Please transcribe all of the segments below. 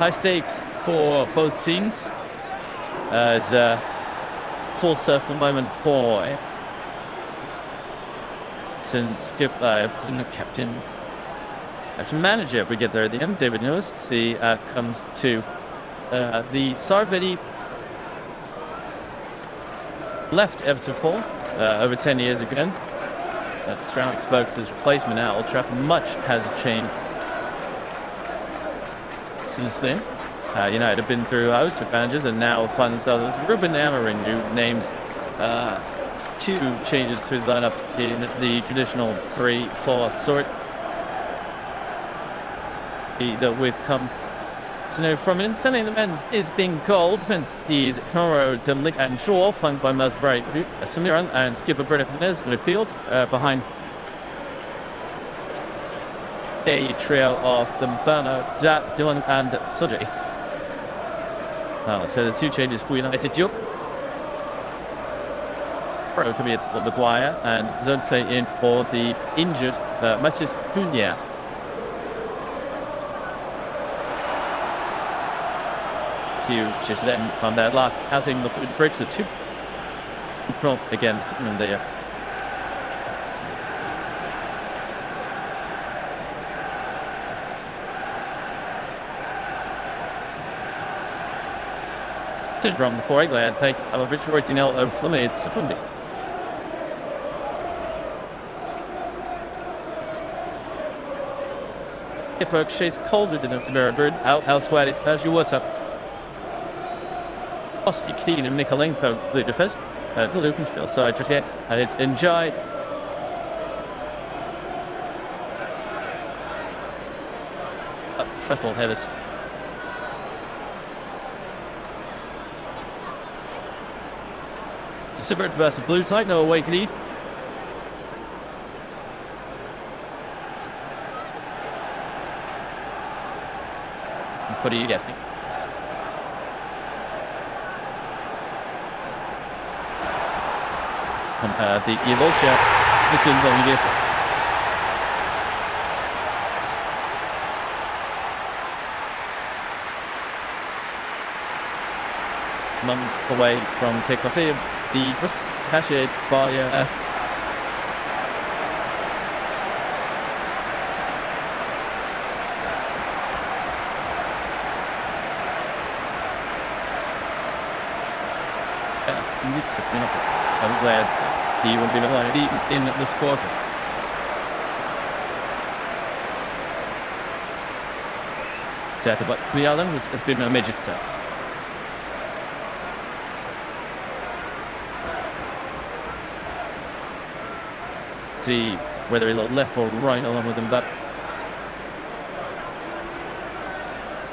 high stakes for both teams. As a full circle moment for since captain, actually manager. We get there at the end. David Lewis. He comes to the Sarvedi. Left Everton for over 10 years ago. Stroud Spokes' replacement at Old Trafford. Much has changed since then. United have been through host advantages and now find themselves with Ruben Amorim, who names 2 changes to his lineup in the traditional 3-4 sort that we've come to know from it. Sending the men's is being called. Defense is Horo, Demlik and Shaw, flanked by Musbury, Samiran and skipper Brett Fernandez in midfield behind a trio of the Bernard, Dylan and Sudjay. So the 2 changes for United. Pro coming in for Maguire and Zonse in for the injured Matches Cunha. Just then from their last passing the breaks the 2 against them there. From before England take a Richard Royston over Flamen's Fundi. Hippo Chase colder than the Bird out elsewhere. It's Persia. What's up? Osti Keen and Mikolenko, the defense. Lukenfield side to get, and it's Njai. First of all, headed. Sibbert versus Blue Tide, no away lead. What are you guessing? The Evolution is in the lead. Moments away from kickoff here. The wrists hashed by I'm glad he will be the in this quarter. Data, but the other has been a major attack. See whether he looked left or right along with him, but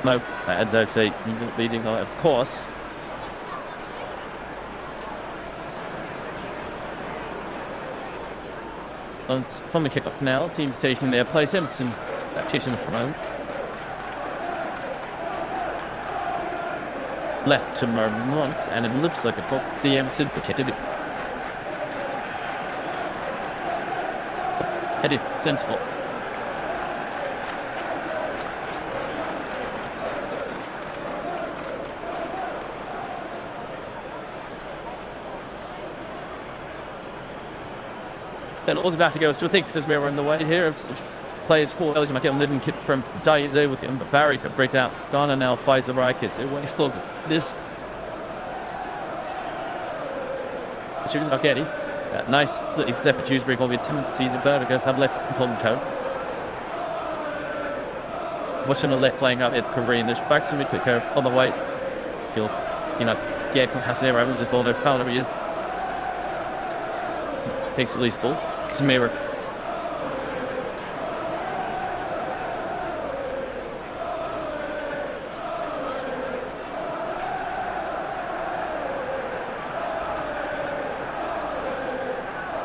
no, as I say, leading of course. And from the kickoff now, team stationing their place. Everton tactician from home. Left to Marmont, and it looks like a pop. The Everton picketed it. Headed sensible. Then all about to go still think because we're on the way here. Players for Belgium, I get didn't kit from Diane with him, but Barry could break out. Ghana now fights the right kids. It waits for this. Choose Arcady. Nice effort to Dewsbury will be tendencies of Berger have left Tom Cone. Watching the left flank up at Korean, there's back to mid quicker on the way. He'll, get Casanero, I'm just ball no foul he is. Takes the least ball. Casemiro.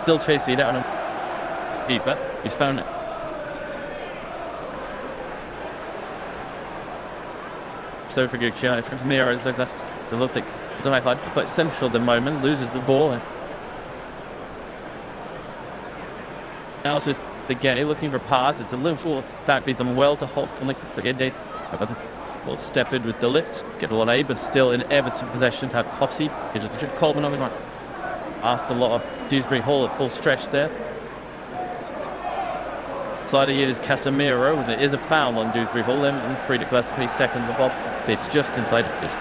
Still chasing it out on him. Keeper. He's found it. So for good shot from Miro. So it looks like it's quite central at the moment. Loses the ball. Now it's the Getty looking for pass. It's a little full. Magpies done well to hold on the day. will step in with the lift, get a lot of aid, but still in Everton possession to have Copsey. He just took Coleman on his right. Asked a lot of Dewsbury Hall at full stretch there. Sliding in is Casemiro. There is a foul on Dewsbury Hall. And free to Gillespie, seconds of Bob. It's just inside it.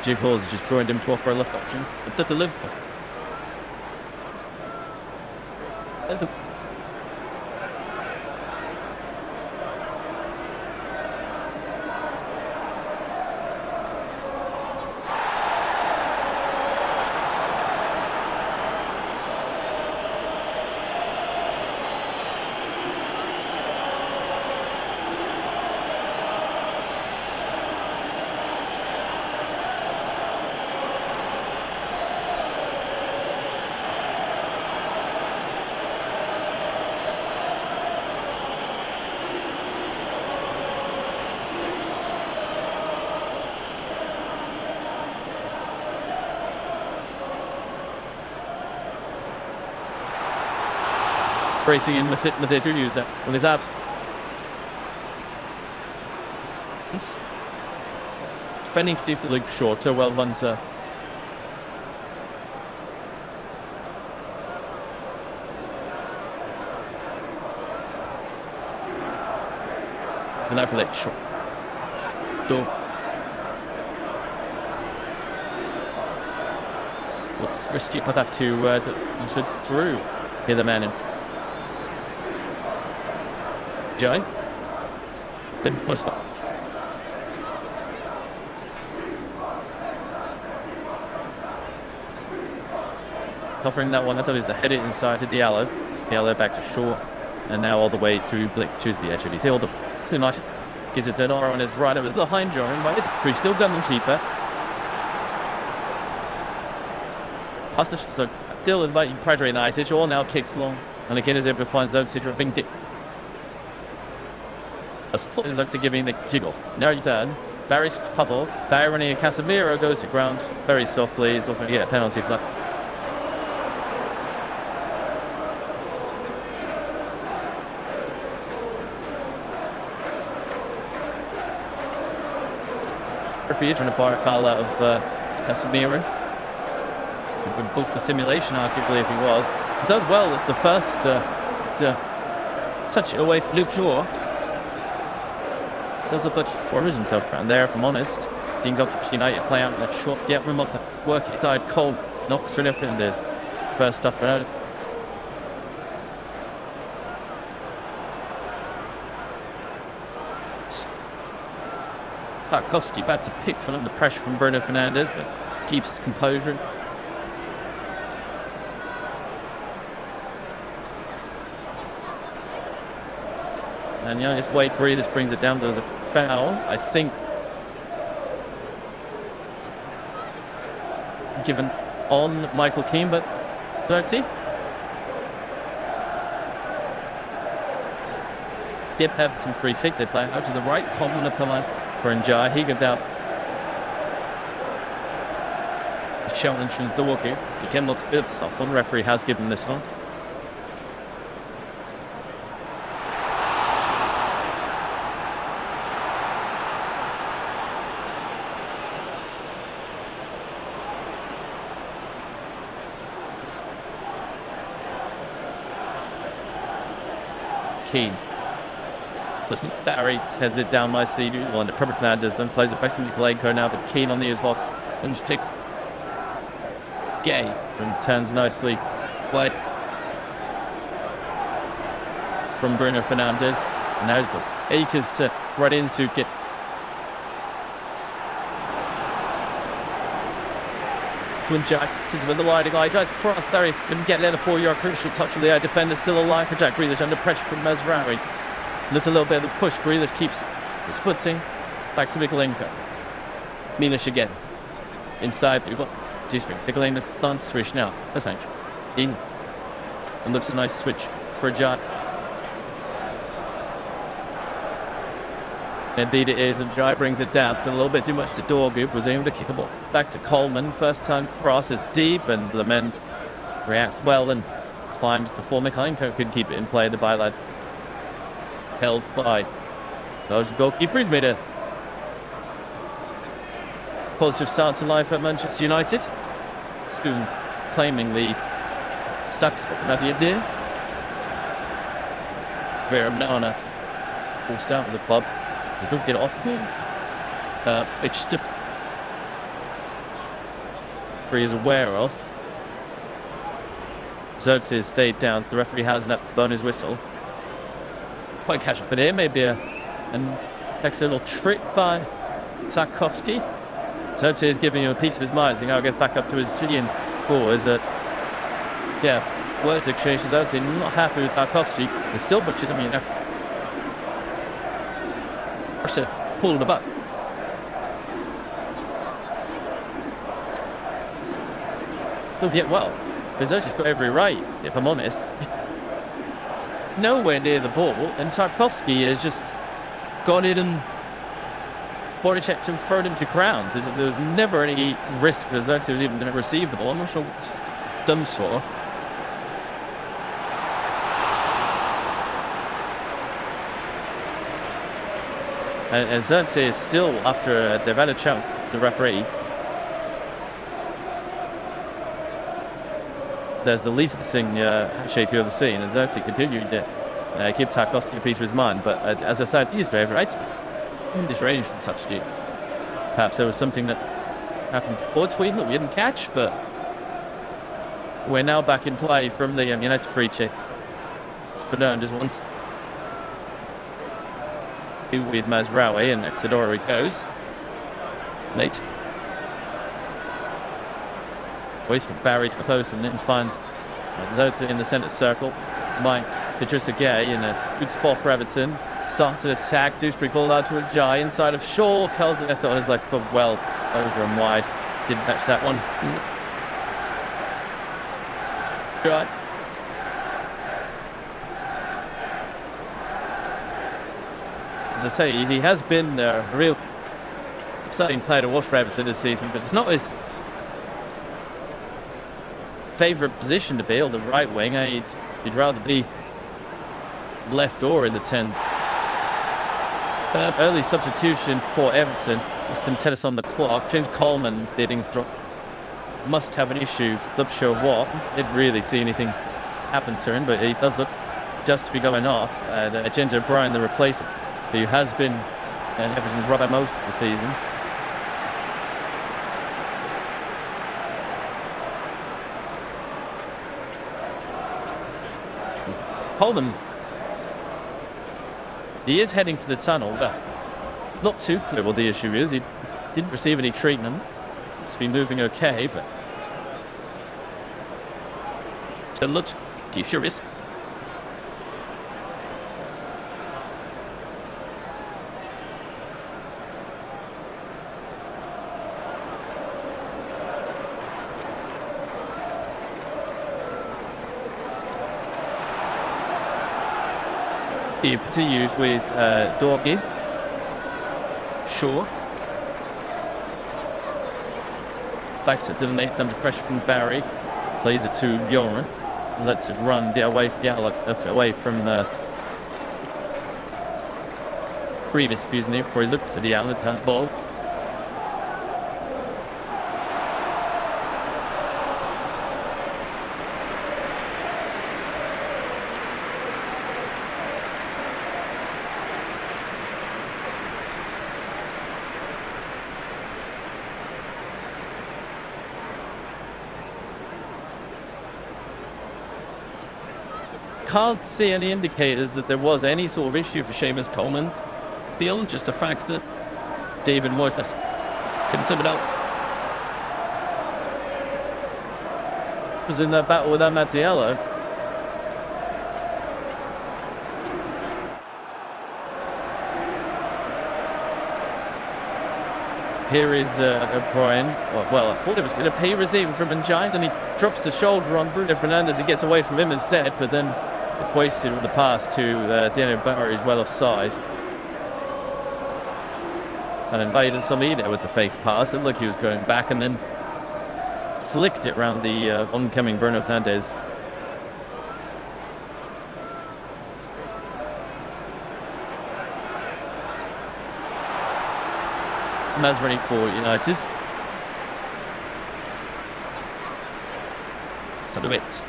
Jake Hall has just joined him to offer a left option. But did the live off. Racing in with it to use it with his abs. Defending for the short, so well done, sir. And now for that short. Let's risky put that to through. Here the man in. Joe. Didn't push that. Covering that one, that's always the headed inside to Diallo. Diallo back to Shaw. And now all the way to Blick, choose the edge of his heel. The United gives it to Nora on his right over behind Joran, right? Free still gunman keeper. Pass the so still inviting Pressure United. All now kicks long. And again is able to find zone situation. Is actually giving the jiggle. Now you're done. Barry's puddle. Barry running a Casemiro goes to ground very softly. He's looking to get a penalty for that. Referee trying to bar a foul out of Casemiro. He'd been booked for simulation, arguably, if he was. He does well at the first touch it away from Luke Shaw. Does look like he forms himself around there, if I'm honest. Dean got United play out in that short. Yeah, remote to work inside. Cole knocks for different this first stuff out. Tarkowski bats a pick from under pressure from Bruno Fernandes, but keeps composure. And yeah, just wait, breathers brings it down. There's a foul, I think, given on Michael Keane, but don't see. Dip have some free kick. They play out to the right. Coleman up the line for Njai. He gives out a challenge from Dawaki. Again, looks a bit soft on. Referee has given this one. Keane. Listen, Barry heads it down nicely. Well, and Premier Fernandes then plays it back to Michalenko now, but Keane on the Islots and just takes Gay and turns nicely wide from Bruno Fernandes. And now he's got acres to right into get. Jack sits with the lighting eye, guys cross there, he couldn't get in a 4-yard crucial touch with the air defender, still alive for Jack Grealish under pressure from Mazraoui. Looked a little bit of the push. Grealish keeps his footing. Back to Michalenko. Milish again. Inside, but you've got G-Spring. Michalenko done. Swish now. That's Hank. In. And looks a nice switch for John. Indeed it is, and Jai brings it down. A little bit too much to Dorgu, was able to kick the ball back to Coleman. First time cross is deep, and Lemens reacts well and climbs before Mikhalenko could keep it in play. The byline held by those goalkeeper. He's made a positive start to life at Manchester United, soon claiming the stuck spot from Etihad. Vera Banana forced out of the club. They don't get off which Free is aware of. Xerxes stayed down, so the referee hasn't blown his whistle. Quite casual, but here maybe an next little trick by Tarkovsky. Xerxes is giving him a piece of his mind, so now gets back up to his Chilean ball. Is words exchange. Xerxes not happy with Tarkovsky. There's still butchers, I mean, pull the butt. Look, yeah, well, Xerxes got every right, if I'm honest. Nowhere near the ball, and Tarkovsky has just got it and body checked him, thrown him to ground. There was never any risk that Xerxes was even going to receive the ball. I'm not sure what just dumb saw. And Xerxes still, after they've had a chat with the referee, there's the least handshake you've ever seen, and Xerxes continued to give Tarkovsky a piece of his mind. But as I said, he's very right. In this range from touched you. Perhaps there was something that happened before Sweden that we didn't catch, but we're now back in play from the United free kick. Fernandez once with Mazraoui, and Exodoro goes. Nate waits for Barry to close and then finds Zota in the centre circle. Mike Idrissa Gueye in a good spot for Everton. Starts an attack. Dewsbury called out to a Jai inside of Shaw. Kells it on his left foot well over and wide. Didn't catch that one. Right. As I say, he has been a real exciting player to watch for Everton this season, but it's not his favourite position to be on the right wing. He'd rather be left or in the 10. Early substitution for Everton. There's some tennis on the clock. James Coleman bidding through. Must have an issue. Not sure what. Didn't really see anything happen to him, but he does look just to be going off. James O'Brien, the replacement, who has been Everton's rubber most of the season. Coleman, he is heading for the tunnel, but not too clear what the issue is. He didn't receive any treatment. It's been moving okay, but it looks curious. To use with Dorgi. Shaw. Back to the left under pressure from Barry. Plays it to Bjorn. Lets it run away from the previous, before he looked for the outlet ball. Can't see any indicators that there was any sort of issue for Seamus Coleman. Beyond just the fact that David Moyes couldn't sum it up. Was in that battle with Amatiello. Here is O'Brien. Well, I thought it was going to be receiving from Njine, and he drops the shoulder on Bruno Fernandes. He gets away from him instead, but then it's wasted with the pass to Daniel Barry. He's well offside. And invited Samida with the fake pass. It looked like he was going back and then flicked it round the oncoming Bruno Fernandes. Masrani for United. Stodowit.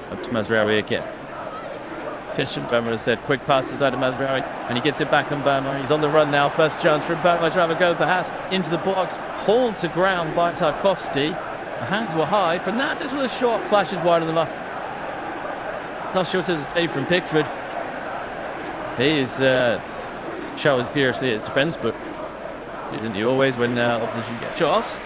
Up to Masraoui again. Christian Bama said quick passes out of Masraoui, and he gets it back on Bama. He's on the run now. First chance for Bama to have a go perhaps into the box. Hauled to ground by Tarkovsky. The hands were high. Fernandes with a shot, flashes wide of the mark. Not sure it says a save from Pickford. He is showing fiercely his defence, but isn't he always when opposition get shots?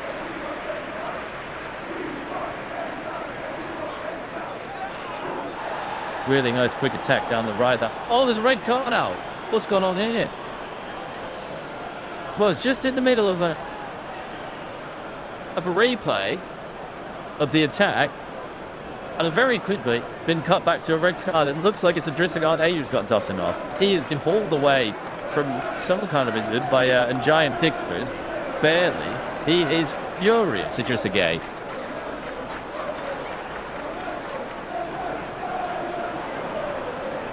Really nice quick attack down the right. Oh, there's a red card out. What's going on here? Well, it's just in the middle of a replay of the attack, and very quickly been cut back to a red card. It looks like it's a Idrissa who's got Dotton off. He has been hauled away from some kind of incident by a giant Pickford. Barely. He is furious, Idrissa Gueye.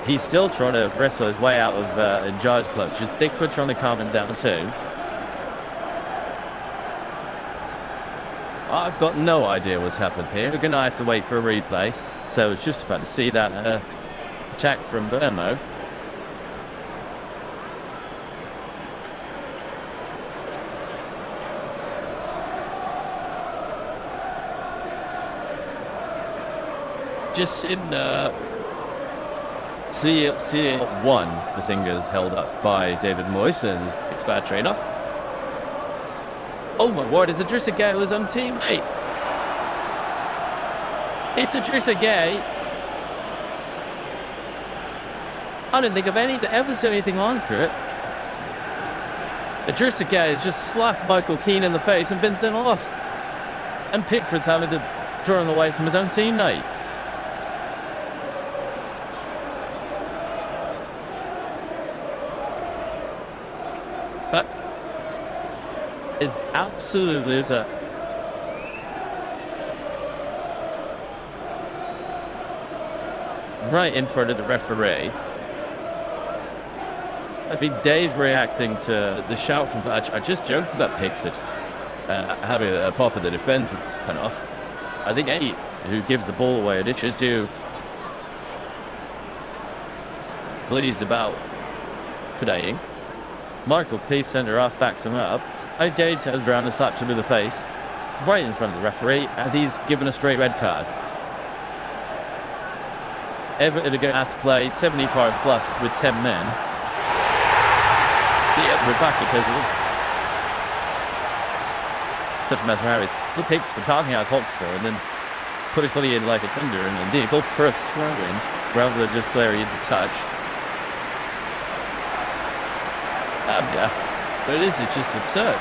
He's still trying to wrestle his way out of Njaya's clutch. Just Pickford trying to calm him down too. I've got no idea what's happened here. We're going to have to wait for a replay. So it's just about to see that attack from Bermo. Just in CL1, the fingers held up by David Moyes and his expatriate off. Oh my word, it's Idrissa Gueye, his own teammate. It's Idrissa Gueye. I don't think I've ever seen anything like it. Idrissa Gueye has just slapped Michael Keane in the face and been sent off. And Pickford's having to draw him away from his own teammate. That is absolutely right in front of the referee. I think Dave reacting to the shout from Patch. I just joked about Pickford having a pop of the defence cut off. I think any who gives the ball away at itches do pleased about today. Michael Peace, centre half, backs him up. O'Day turns around and slaps him in the face, right in front of the referee, and he's given a straight red card. Everton are going to have to play 75 plus with 10 men. Yeah, we're back because of Masraoui. The Pigs were talking out Hotspur and then put his body in like a thunder, and indeed go for a throw in rather than just Blair in the touch. Yeah, but it's just absurd.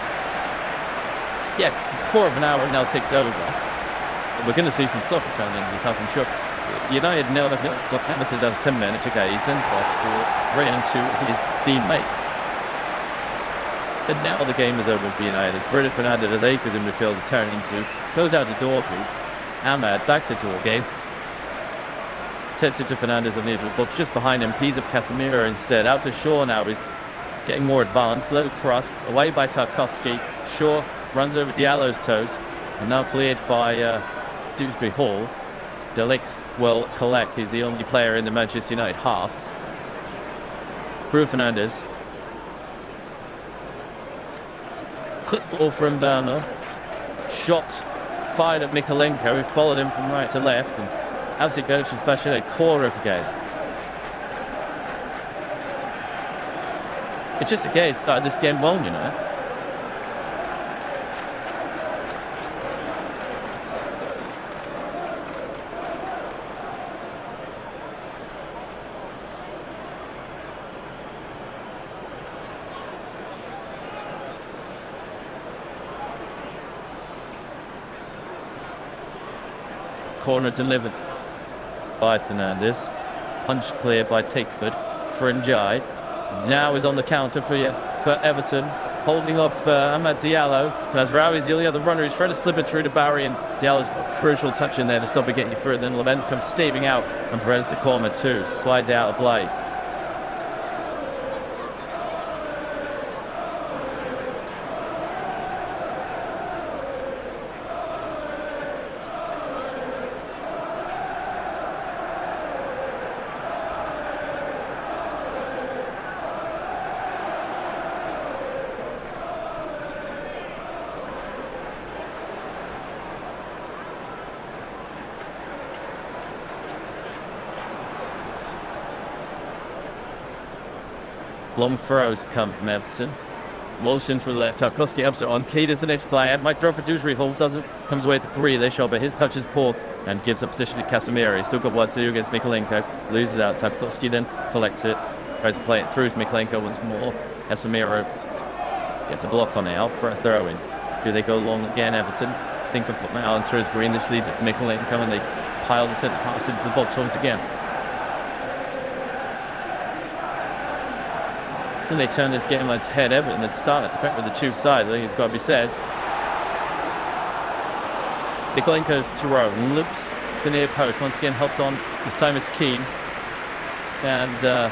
Yeah, quarter of an hour now ticked over. We're going to see some soccer turn in this half, I'm sure. United now have got Hamilton down 7 men to go. He sends off right into his teammate. And now the game is over for United. As Bruno Fernandes has acres in midfield to turn into. Goes out to Dorgu. Ahmad backs it to Orgay. Sets it to Fernandes on the edge of the box. Just behind him, tees up Casemiro instead. Out to Shaw now. He's getting more advanced. Low cross away by Tarkovsky. Shaw runs over Diallo's toes. And now cleared by Dewsbury Hall. Delict will collect. He's the only player in the Manchester United half. Bruno Fernandes. Clip ball from Berner. Shot fired at Mikolenko, who followed him from right to left. And as it goes, she's flashing a corner again. It's just a case started this game well, you know. corner delivered by Fernandes. Punch clear by Takeford for Njai. Now is on the counter for Everton. Holding off Amad Diallo. Mazraoui's the only other runner who's trying to slip it through the barrier, and Diallo's got a crucial touch in there to stop it getting through. Then Lorenz comes staving out, and Perez to corner too. Slides out of play. Long throws come from Everton. Motion for the left. Tarkowski helps it on. Keita's the next player. Might draw for Dewsbury. Hall doesn't. Comes away with Grealish, but his touch is poor and gives up position to Casemiro. He's still got what to do against Mikolenko. Loses out. Tarkowski then collects it. Tries to play it through to Mikolenko once more. Casemiro gets a block on it out for a throw in. Do they go long again, Everton? Think of putting Allen throws Grealish, leads it for Mikolenko, and they pile the centre pass into the box once again. Then they turn this game on its head. Everton had started with the two sides. I think it's got to be said. Mikolenko's throw loops the near post. Once again helped on. This time it's Keane. And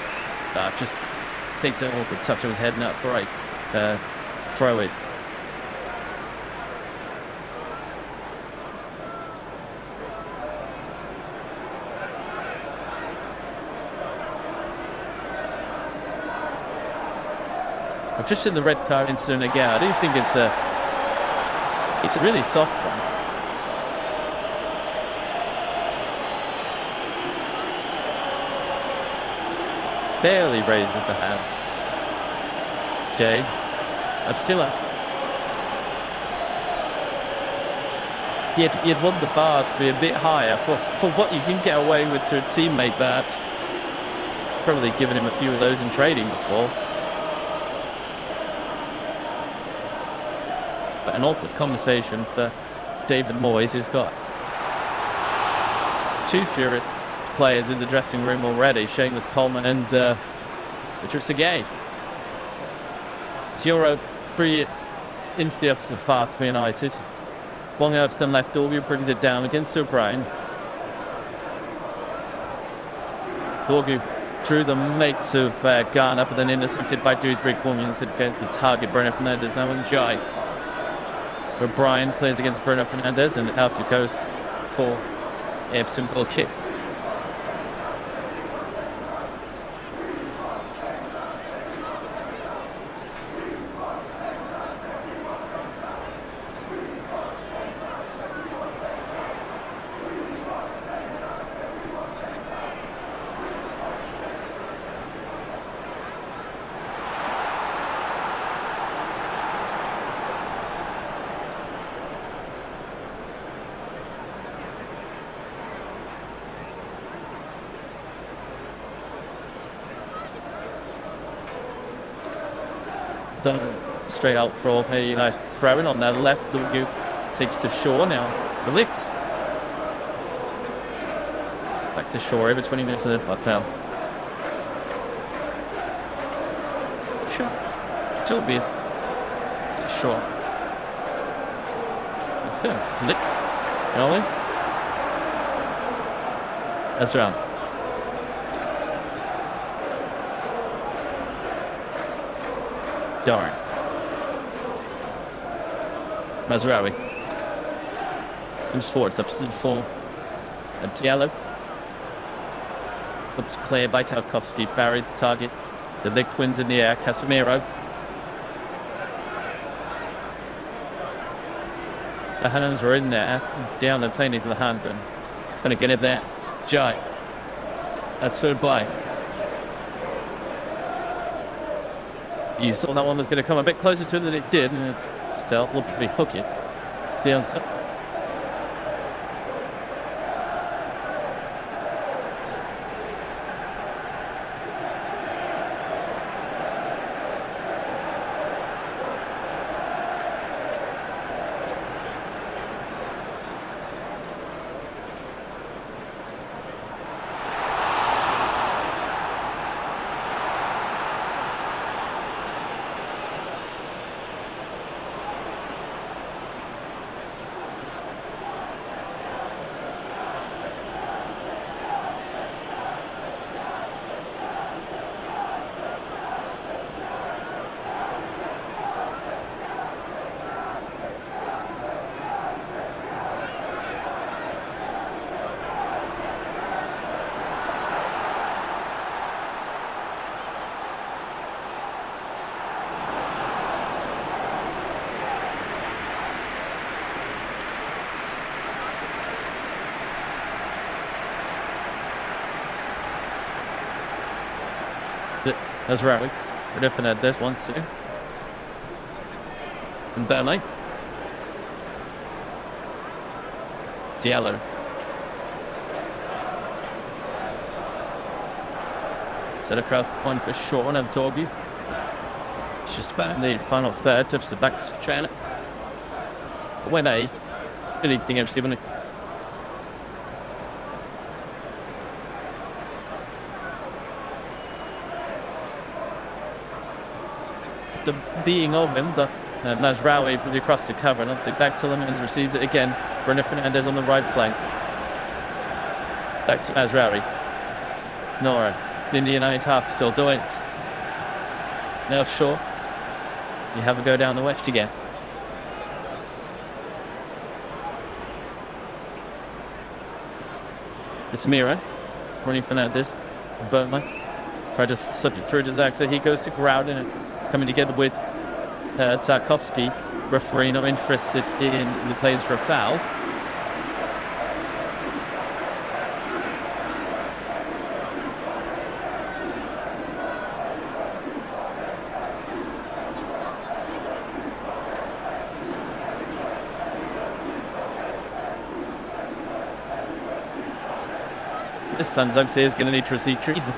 just takes an awkward touch of his head out for a throw it. I've just seen the red card incident again. I do think it's a really soft one. Barely raises the hands. Jay, I feel like you'd want the bar to be a bit higher for what you can get away with to a teammate that probably given him a few of those in training before. But an awkward conversation for David Moyes, who's got two furious players in the dressing room already, Seamus Coleman and Idrissa Gueye. It's Euro 3 instincts of far for United. One Herbston left, Dorgu brings it down against O'Brien. Dorgu through the mates of Ghana, but then intercepted by Dewsbury Williams against the target, Bruno Fernandes. Now Njai. O'Brien plays against Bruno Fernandes, and out it goes for Everton goal kick. Done straight out for a nice throw-in on that left. Lugu takes to Shaw now. The licks. Back to Shaw, over 20 minutes in it now. Sure. Still be to Shaw. I feel it's lick. You know what I mean? That's round. Darn. Mazraoui. Comes forward, it's up to 4. And Diallo. Looks clear by Tarkowski. Buried the target. The lick wins in the air. Casemiro. The hands were in there. Down the plane into the handgun. Gonna get it there. Jai. That's third by. You saw that one was going to come a bit closer to it than it did, and still will probably hook it. It's the answer. Mazraoui. Griffin had this once too. And Burnley. Diallo. Set across one for Sean of Dorgu. It's just about in the final third. Tips it back to China. When anything else, even the being of him, the Mazraoui across the cover, and up to back to Lemons receives it again. Bruno Fernandes on the right flank. Back to Mazraoui. Nora. It's the Indian half still doing it. Now Shaw. You have a go down the wedge again. It's Mira. Bruno Fernandes. Burnley. Tried to slip it through to Zach, so he goes to ground in it. Coming together with Tarkovsky. Referee not interested in the plays for a foul. This Sanzogse is going to need to receive treatment.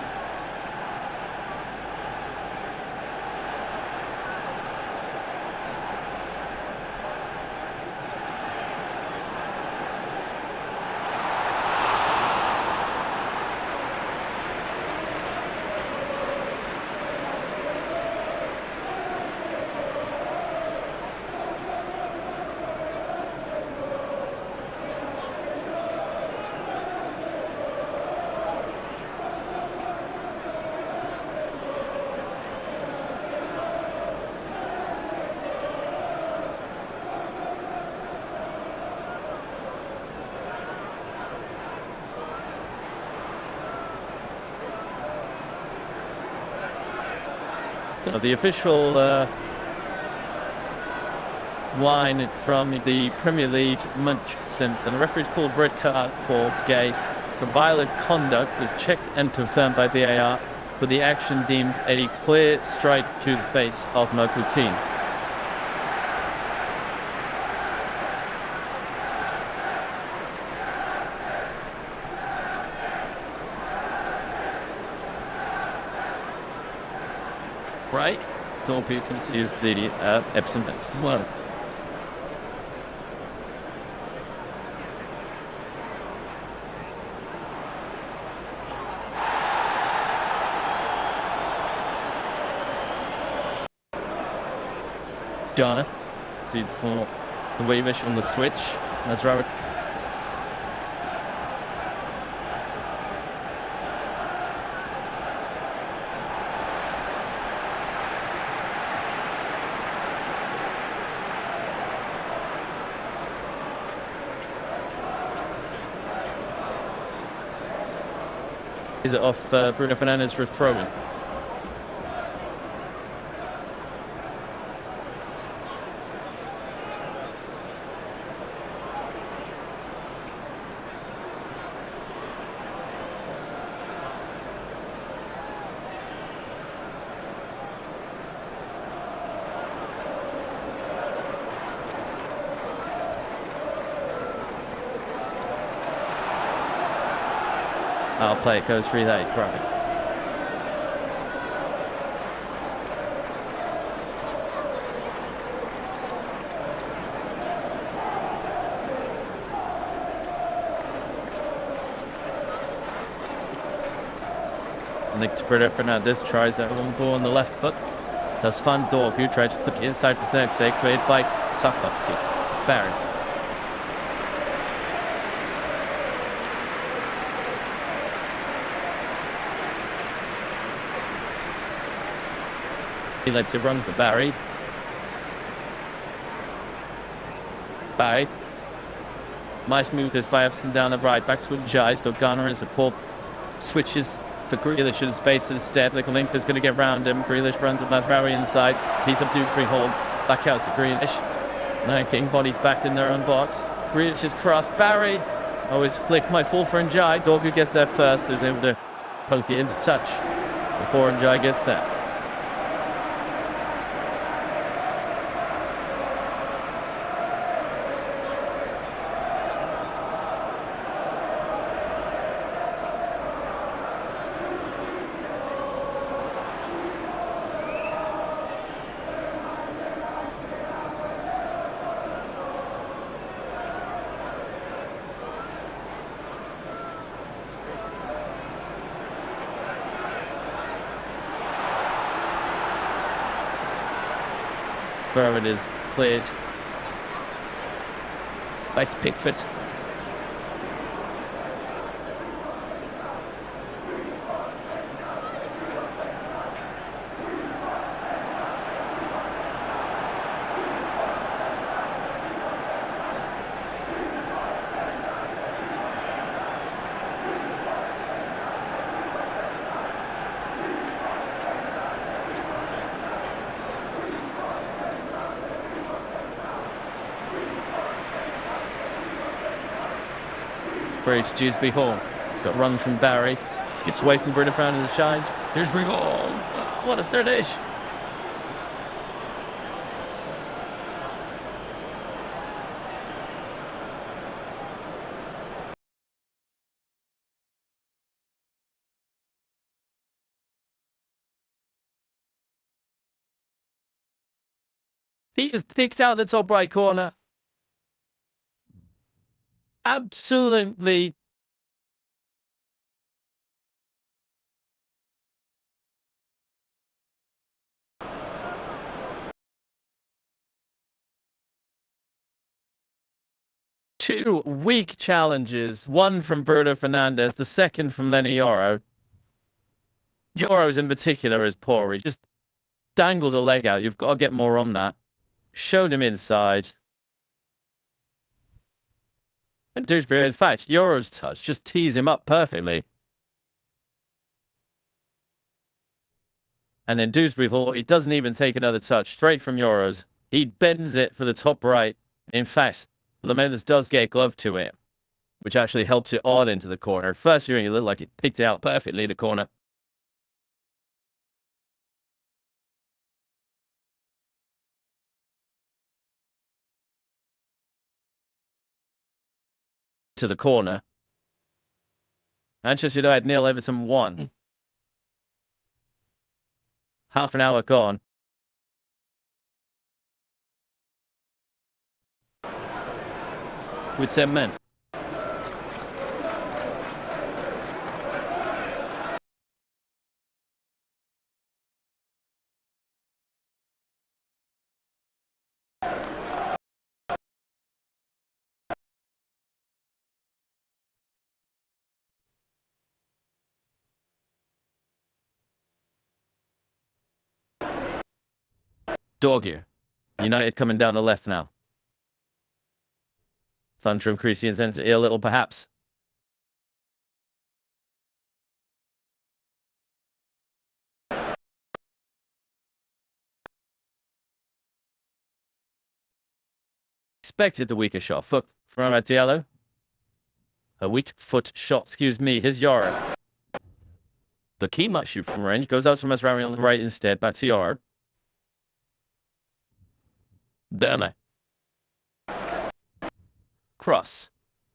The official line from the Premier League MatchCentre, and the referee's called red card for Gay for violent conduct was checked and confirmed by VAR, with the action deemed a clear strike to the face of Michael Keane. Right, Top you can see is the Everton match. Well, Jana, see for the Weavish on the switch. That's Robert. Is it off Bruno Fernandes for throwing? I'll play it goes through that, right. Nick to Bruno Fernandes tries that one ball on the left foot. Does Van Dorp, who tried to flick it inside for Zirkzee, created by Tarkovsky. Barry. He lets it runs to Barry. Barry. Nice move this by Everton down the right. Back to Jai. Still Garner in support. Switches for Grealish in space instead. Link is going to get round him. Grealish runs at Mazraoui inside. Tees up Dewsbury Hall. Back out to Grealish. Now getting bodies back in their own box. Grealish is cross. Barry. Always flick. Might fall for Njai. Dorgu gets there first. Is able to poke it into touch before Njai gets there. Fur it is cleared. Nice Pickford. Bridge, Dewsbury Hall. It's got a run from Barry. Skips away from Bruno Fernandes' charge. Dewsbury Hall. What a finish! He just picked out the top right corner. Absolutely. Two weak challenges. One from Bruno Fernandes, the second from Lenny Yoro. Yoro's in particular is poor. He just dangled a leg out. You've got to get more on that. Showed him inside. And Dewsbury, in fact, Yoro's touch just tees him up perfectly. And then Dewsbury Hall, he doesn't even take another touch, straight from Yoro's. He bends it for the top right. In fact, Lamendez does get glove to it, which actually helps it on into the corner. First viewing, it looked like it picked out perfectly the corner. To the corner. Manchester United 0, Everton 1. Half an hour gone. With 10 men. Dorgu. United coming down the left now. Thunder and Christian's into a little, perhaps. Expected the weaker shot. Foot from Diallo. A weak foot shot, excuse me. Here's Yoro. The key might shoot from range. Goes out to Masraoui on the right instead. Back to Yoro. Derme. Cross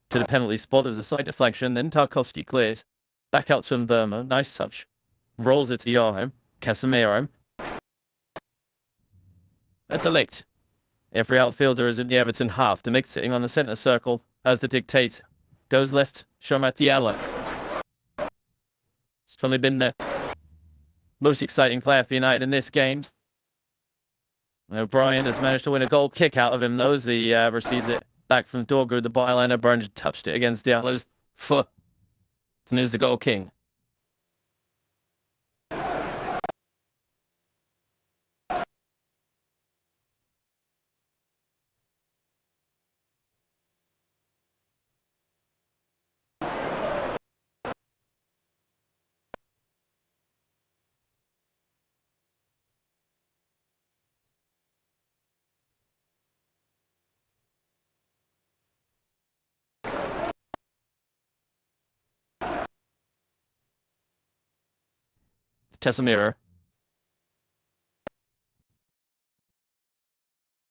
to the penalty spot. There's a side deflection. Then Tarkowski clears. Back out to Burma. Nice touch. Rolls it to Yoho. Casemiro. At the late. Every outfielder is in the Everton half. Demick sitting on the centre circle as the dictator. Goes left. Shomat Diallo. It's probably been the most exciting player for United in this game. O'Brien has managed to win a goal kick out of him, though, as he receives it back from Dorgu. The byliner. Burns touched it against Diallo's foot. And is the goal king. Casemiro.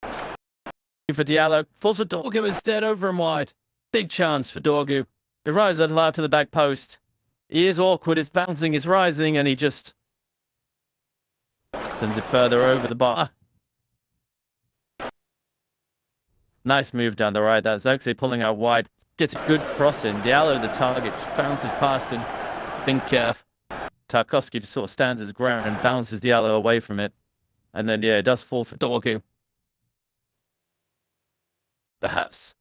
For Diallo. Falls for Dorgu instead, over and wide. Big chance for Dorgu. He rises that allowed to the back post. He is awkward, it's bouncing, it's rising, and he just sends it further over the bar. Nice move down the right. That's Oxley pulling out wide. Gets a good cross in. Diallo, the target, just bounces past him. I think Tarkowski just sort of stands his ground and bounces Diallo away from it. And then, yeah, it does fall for Dorgu. perhaps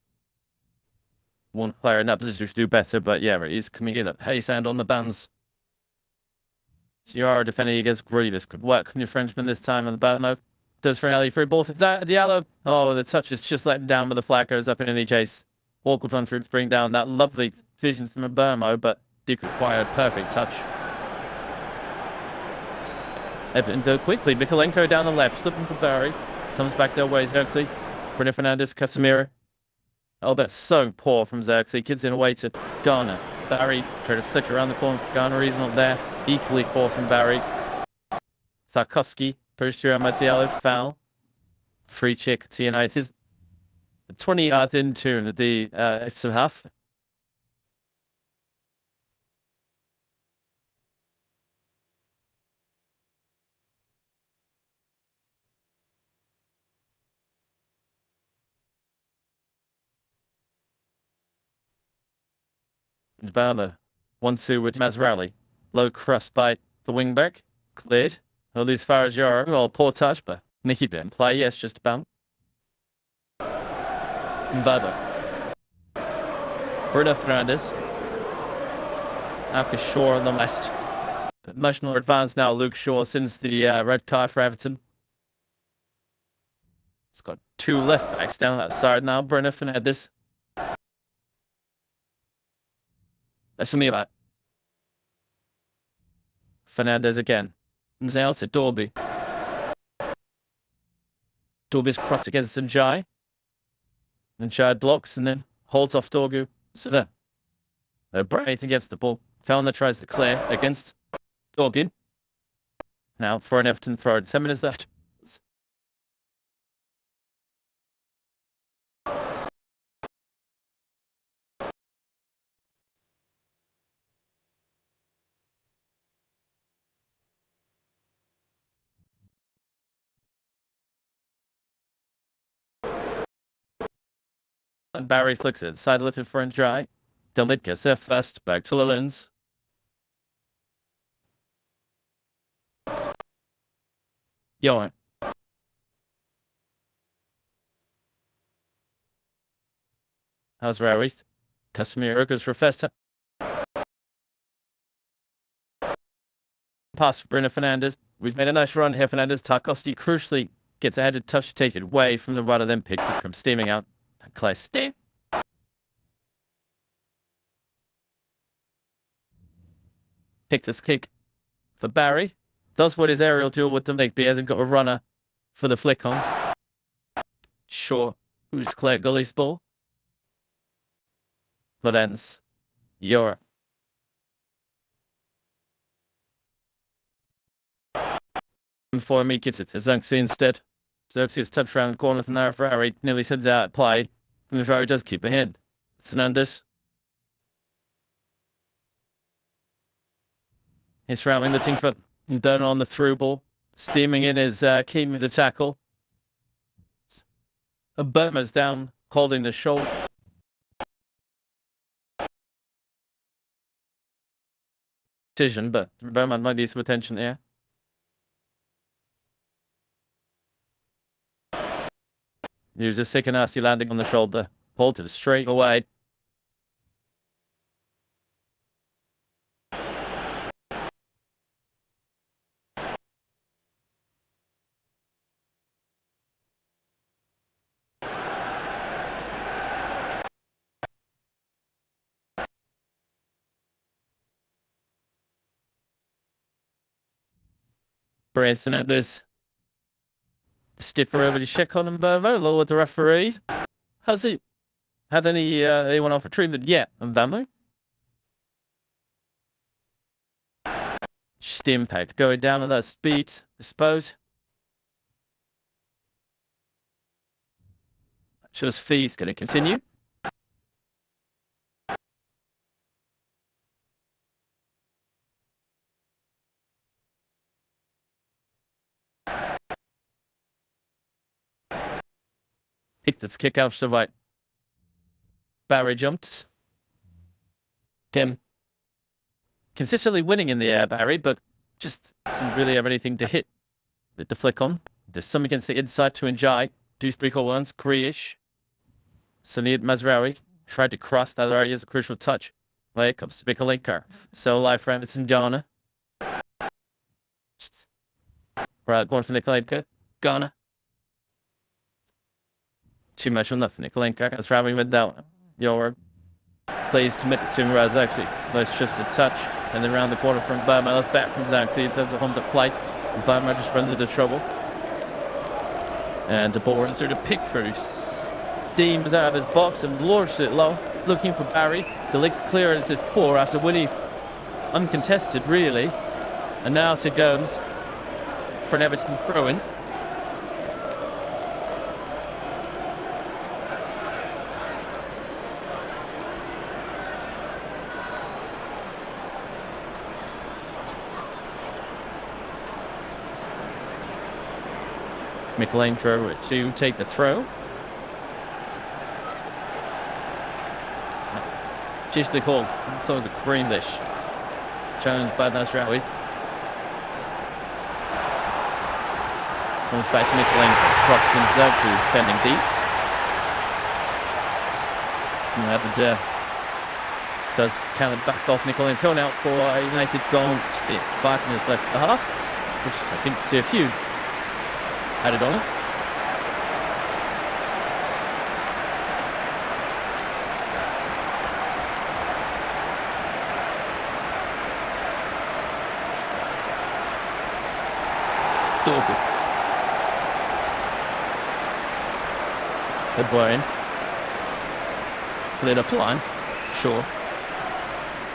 one player in that position to do better, but yeah, it is coming in at Haysand on the bands. Ciara defending against Grealish. Could work on your Frenchman this time on the battle mode. Does for Ali free ball. Diallo. Oh, the touch is just letting down, but the flag goes up in any chase. Walk will run through to bring down that lovely vision from a Burmo, but Duke required perfect touch. Everton go quickly. Mikolenko down the left, slipping for Barry. Comes back their way, Xerxes. Bruno Fernandes, Casemiro. Oh, that's so poor from Xerxes. Kids in away to Garner. Barry tried to stick around the corner for Garner. He's not there. Equally poor from Barry. Sarkovsky pushed through Matiello. Foul. Free kick to United. 20 yards into the extra half. Bala 1-2 with Mazraoui. Low cross by the wingback. Cleared. Well, as far as Yoro. Well, poor touch, but Nicky didn't play. Yes, just about. Mvada. Bruno Fernandes. Alka Shaw on the left. But much more advanced now, Luke Shaw, since the red card for Everton. It's got two left backs down that side now. Bruno Fernandes. That's me about Fernandes again. Comes out to Dorby. Dorby's cross against Njai. Njai blocks and then holds off Dorgu. So there. Braith against the ball. Fellner tries to clear against Dorgin. Now for an Everton throw. 10 minutes left. And Barry flicks it. Side lifted for Njai. Delmitka set first. Back to Lillens. Johan. How's Rawi? Casemiro goes for Festa. Pass for Bruno Fernandes. We've made a nice run here. Fernandes. Tarkovsky crucially gets ahead of touch to take it away from the rudder, then pick from steaming out. Clay Steam. Pick this kick for Barry. Does what his aerial duel with the Magpies. Hasn't got a runner for the flick on. Sure. Who's Claire Gully's ball? Lorenz. Yora. For me, gets it to Xerxes instead. Xerxes touch around the corner from there. Ferrari nearly sends out play. And Ferrari does keep ahead. Fernandes. He's surrounding the team for Down on the through ball. Steaming in is keeping the tackle. Burma's down, holding the shoulder. Decision, but Burma might need some attention there. He was just sick and nasty landing on the shoulder. Pulled it straight away. Branson at this. Stipper over to check on him, Burma, with the referee. Has he had anyone off a treatment yet? And Burma? Just impact going down at that speed, I suppose. Just fee's going to continue. Picked its kick out to the right. Barry jumped. Tim. Consistently winning in the air, Barry, but just doesn't really have anything to hit with the flick on. There's some against the inside to Njai. 2-3-4-1s, Kriish. Sunil Mazraoui tried to cross that area as a crucial touch. Here comes Spikalinka. So live for Everton Ghana. Right, going for Nikolenko. Ghana. Too much on left for Nikolenko. That's Ravi with that. Your plays to Razakzi. That's just a touch. And then round the corner from Burma. That's back from Zaxi in terms of home to play. And Burma just runs into trouble. And the ball runs through to Pickford. Steams out of his box and launches it low. Looking for Barry. The legs clearance is poor after Willie uncontested, really. And now to Gomes for an Everton throw-in. Michelangelo to take the throw. Just the call. So is the Creamlish. Challenged by Nasraoui. Comes back to Michelangelo. Cross Gonzaga defending deep. And does count back off Michelangelo out for a United goal. 5 minutes left for the half. Which is, I think, see a few added on it. Dorgan. De Bruyne. Cleared up the line. Sure.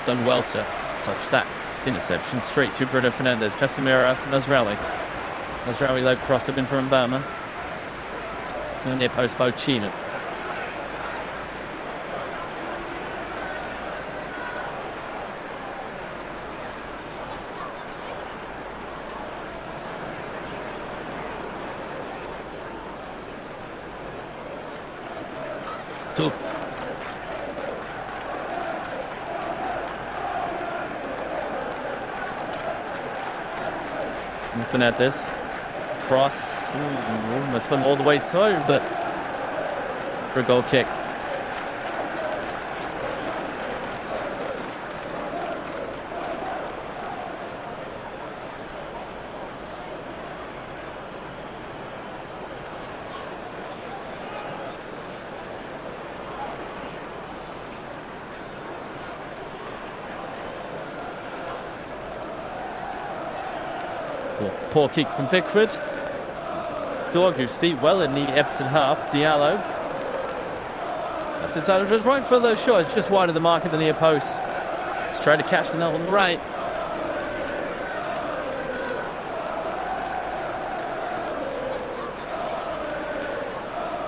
Done well to touch that interception. Straight to Bruno Fernandes. Casemiro from Nasraoui. Nasraoui low cross up in from Burma. Near post by Chino. Took. Fernandes. Cross. Must went all the way through, but for a goal kick. Poor kick from Pickford. Dog whose feet well in the Everton half. Diallo. That's inside of just right for those shots, just wide of the mark at the near post. Just trying to catch the nail on the right.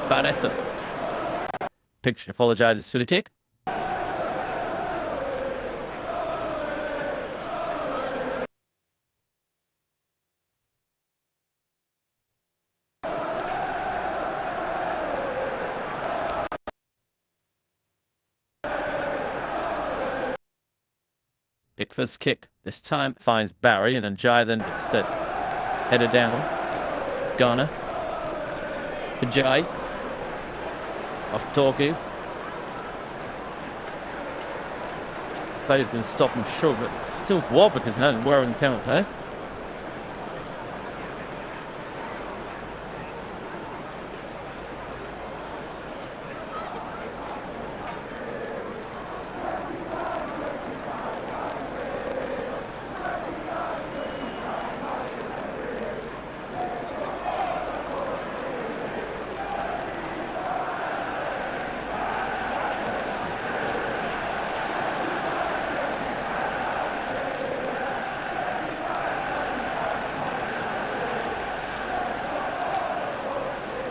Bad effort. Picture apologises for the kick. Pickford's kick this time finds Barry, and Njai then instead headed down. Ghana. Njai. Off Torgu. Players didn't stop him short, but still what because now we're in penalty.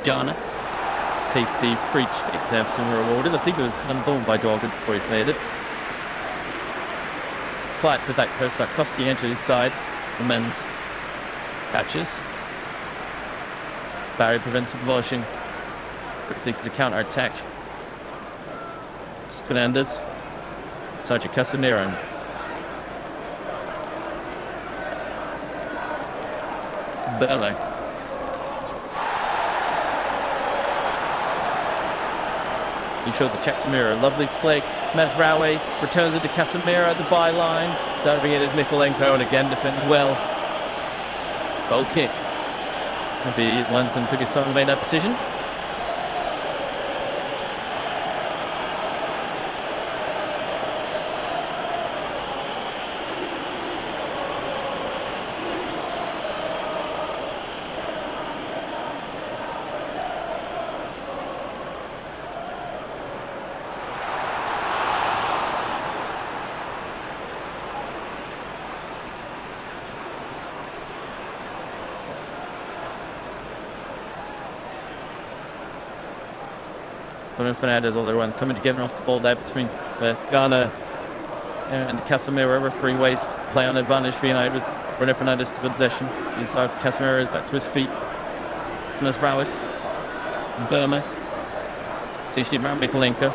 Ghana takes the free kick there, some rewarded. I think it was handballed by Dorgan before he cleared it. Fight with that Kostarkowski enters inside. The men's catches. Barry prevents the conversion. Quickly to counter attack. Fernandes. Sergio Casemiro. Bele. He shows the Casemiro. Lovely flick. Mazraoui returns it to Casemiro at the byline. Diving in is Mykolenko, and again defends well. Goal kick. Maybe Lundson took his time to make that decision. Fernandez all around, coming together off the ball there between Ghana and Casemiro. Referee waste, play on advantage for United. Bruno Fernandes to possession. Inside Casemiro is back to his feet. Smith Roward. Burma. Tishi around Mykolenko.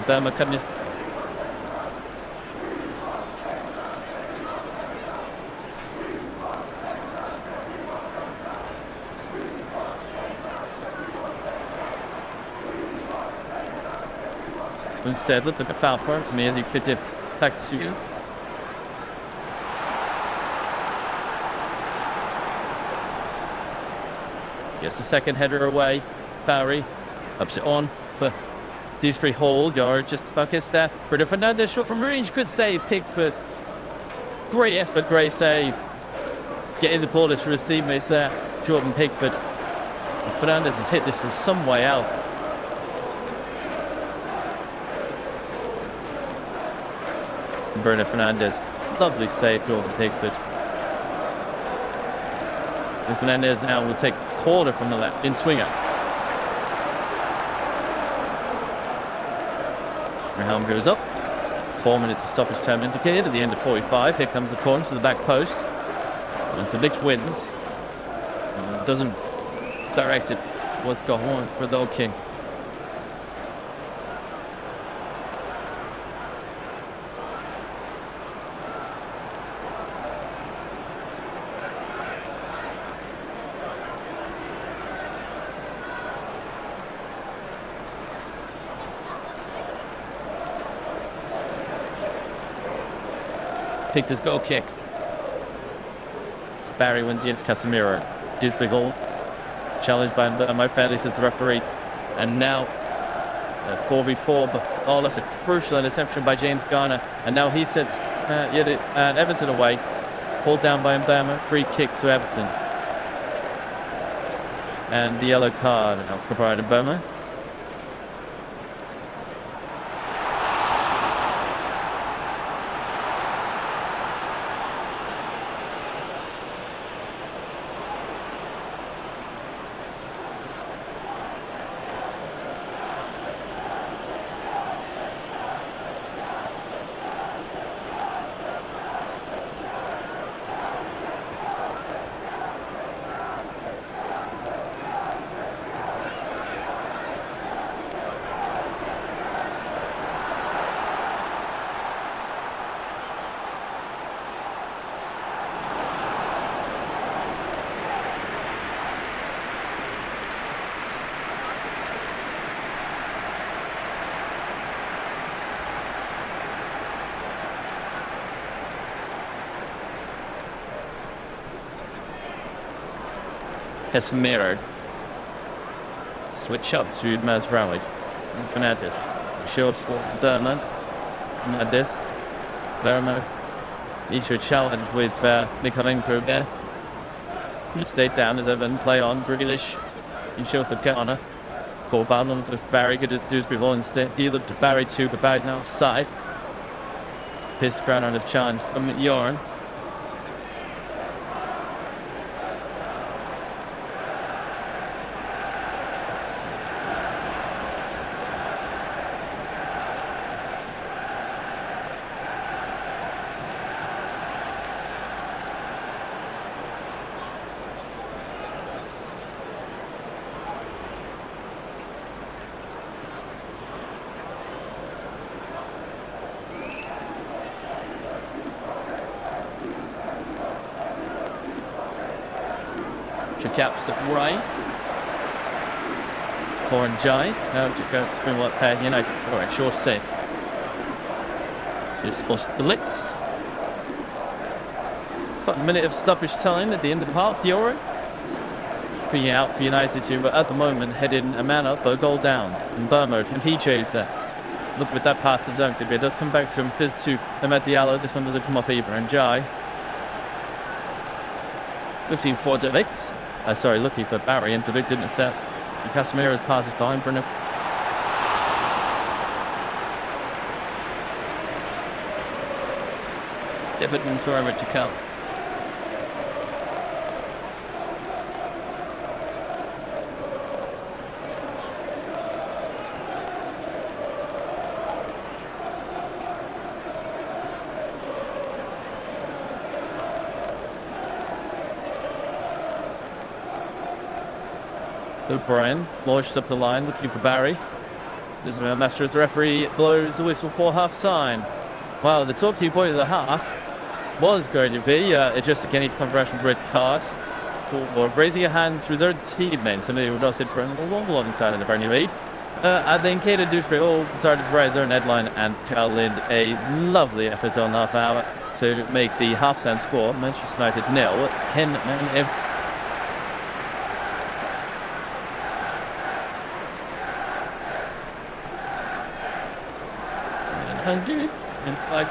Burma cutting his. Instead, look at the foul for to me as he kicked it back to gets the second header away. Barry ups it on for Dewsbury Hall. Yard just about gets there. Bruno Fernandes shot from range. Good save, Pickford. Great effort, great save. He's getting the ball for his teammates there. Jordan Pickford. And Fernandes has hit this from some way out. Bruno Fernandes, lovely save, Jordan Pickford. And Fernandes now will take the corner from the left in swinger. Helm goes up. 4 minutes of stoppage time indicated at the end of 45. Here comes the corner to the back post. And the Vicks wins. Doesn't direct it towards Gahorn for the Old King. Picked his goal kick. Barry wins against Casemiro. Dewsbury Hall. Challenged by my family, says the referee. And now 4v4. But oh, that's a crucial interception by James Garner. And now he sets Everton away. Pulled down by Mbama. Free kick to Everton. And the yellow card now provided Mbama. Casemiro. Switch up to Mazraoui and Fernandes. Short for Burma. Fernandes. Burma. Each a challenge with Mykolenko there. Stayed down as Everton play on. Grealish. He shows the corner. For Ballon with Barry. Good to Dewsbury Hall instead. He looked to Barry too, but Barry's now offside. Pissed ground on a challenge from Jorn. Caps to right. for Njai. Now to go through what United for a short save. It's supposed to blitz. A minute of stoppage time at the end of the half. Fiore being out for United to, but at the moment, headed a man up, but a goal down. And Burma, can he chase that? Look with that pass to zone to, but it does come back to him. Fizz to Ahmed Diallo. This one doesn't come off either. And Jai. Looking for De Ligt. Sorry, looking for Barry, and De Ligt didn't assess. And Casemiro's pass is behind Bruno. Everton to come. O'Brien launches up the line, looking for Barry. This is Master as the referee blows the whistle for half-time. Wow, the talking point of the half was going to be just again each conversion red cards for raising a hand through their teammate, somebody who does it for a long time in the Premier League. And then Kaden Dewsbury all started to raise their own headline, and Carl Lind a lovely effort on half hour to make the half-time score. Manchester United 0. And like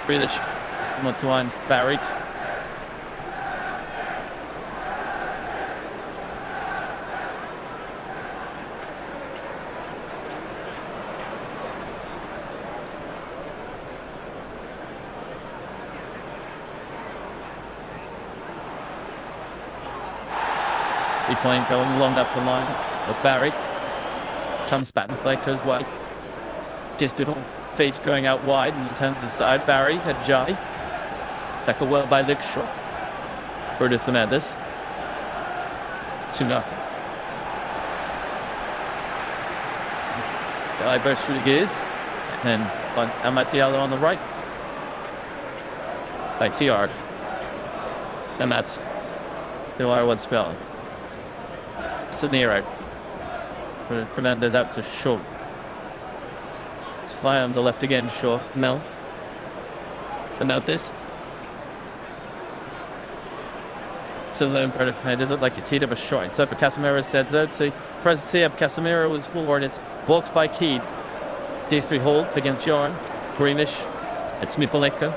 Really, not to one Barry. He playing going long up the line with Barry. Comes back and flick goes wide. Just little feet going out wide and turns to the side. Barry had Jai. Tackle well by Lickshaw. Brutus Fernandez. Tuna. Jai bursts through the gears. And then finds Amat Diallo on the right. By TR. Amat. Diallo one spell. Saniro. Fernandez out to Shaw. It's fly on the left again, Shaw. Mel. Fernandez. Still the imperative. It doesn't like a teed up a short. So for Casemiro said so. So press see up Casemiro was forward. It's blocked by Keed. D3 hold against Joran. Greenish. It's Mipaleko.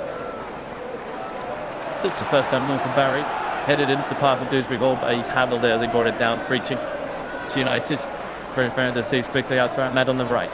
It's the first time move from Barry. Headed into the path of Dewsbury goal, but he's handled it as he brought it down, reaching to United. Fernandez sees quickly out to Ahmed on the right.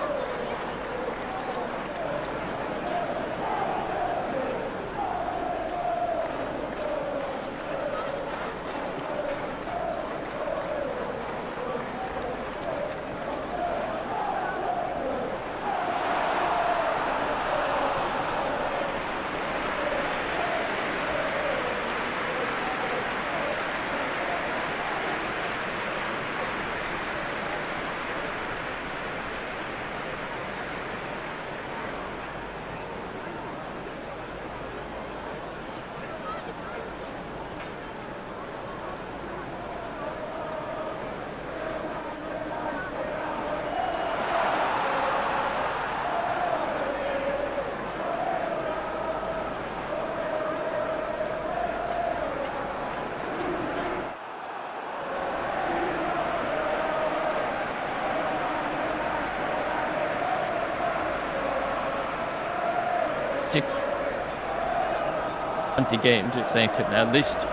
Empty game to think at least.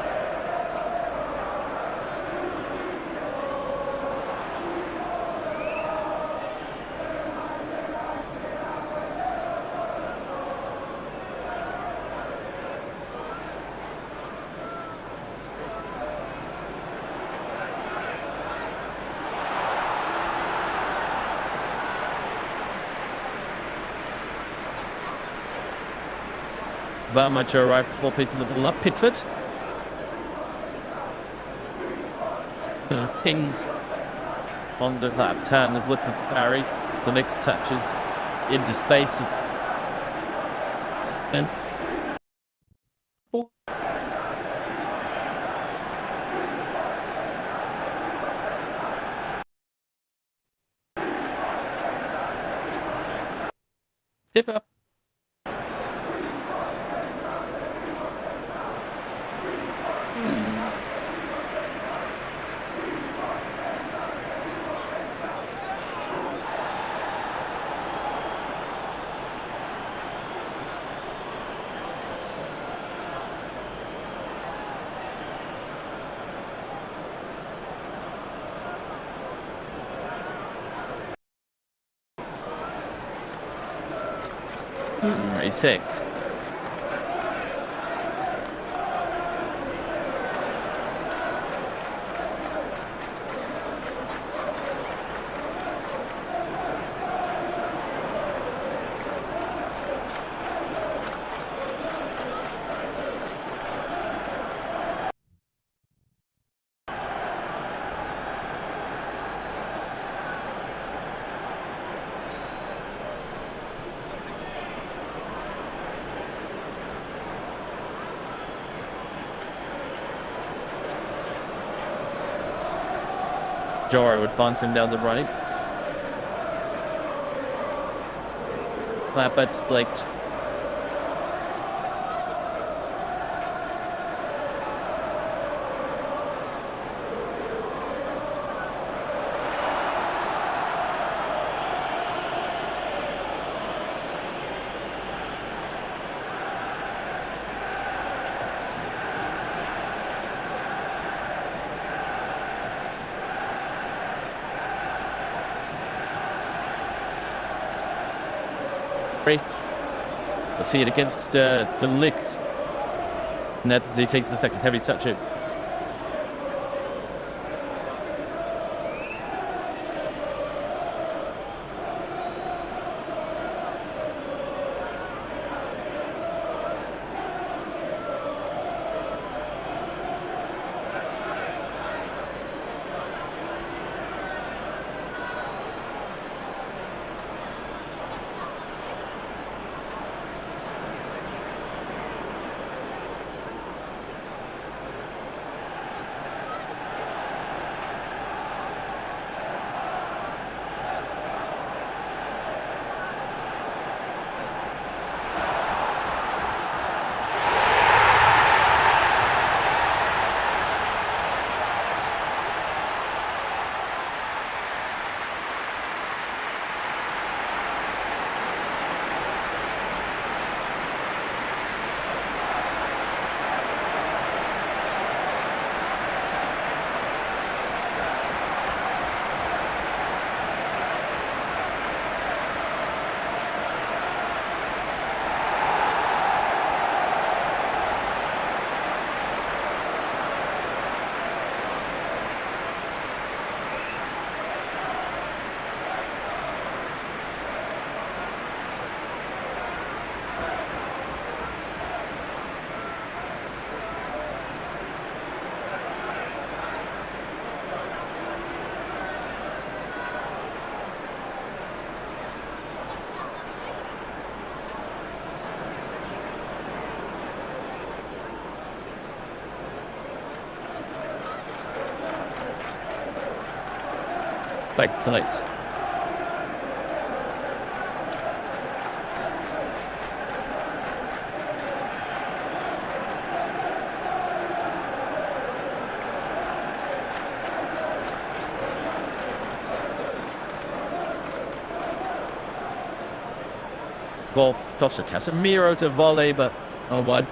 LiveMatch arrived for 4 pieces of the ball up. Pitford. Pings on the lap. Tan is looking for Barry. The next touches into space. And tip up. He's sixth. Jora would advance him down the right. Flatbed split. We'll see it against De Ligt. And that he takes the second heavy touch in. Back to lights. Goal, Costa Casemiro to volley, but oh, what?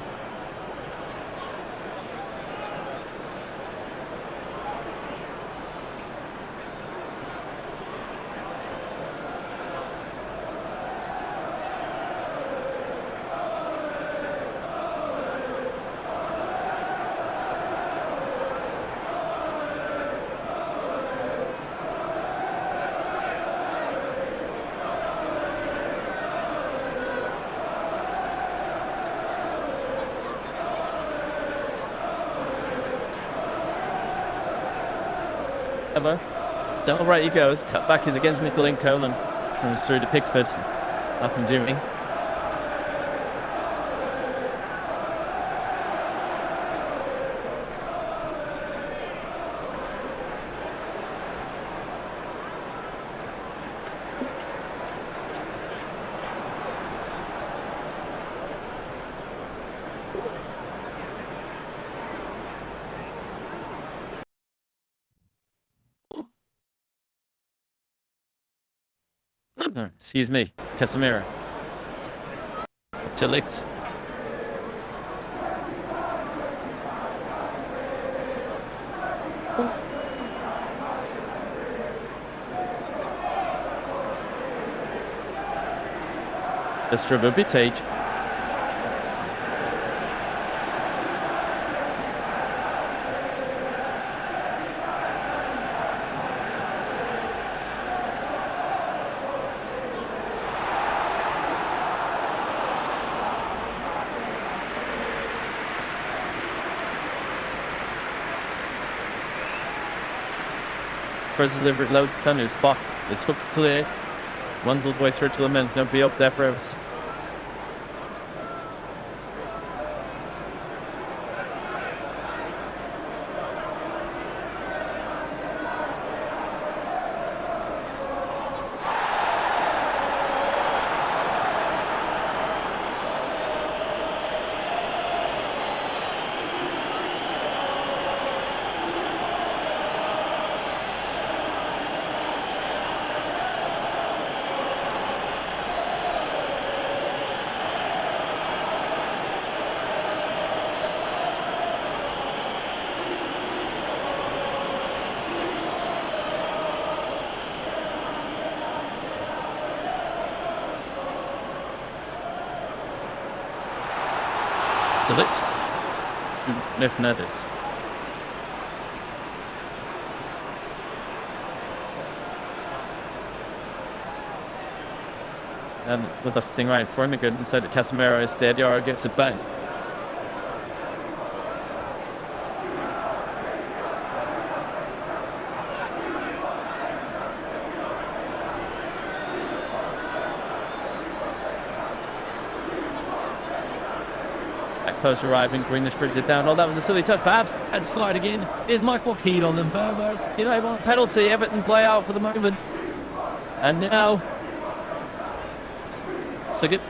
Down right he goes. Cut back is against Mikolenko and comes through to Pickford. Nothing doing. Excuse me, Casemiro. De Ligt. Let's dribble Bitage. First delivered low to Tanu's Bach. It's hooked clear. Runs all the way through to the men's. Nobody up there for us. Delete. If Nevis. And with a thing right for him, he good inside the Casemiro instead. Yara gets it back. Post arriving, Greenish brings it down. Oh, that was a silly touch, perhaps. And slide again. Here's Michael Keane on them. You know, one penalty. Everton play out for the moment. And now, Siggett.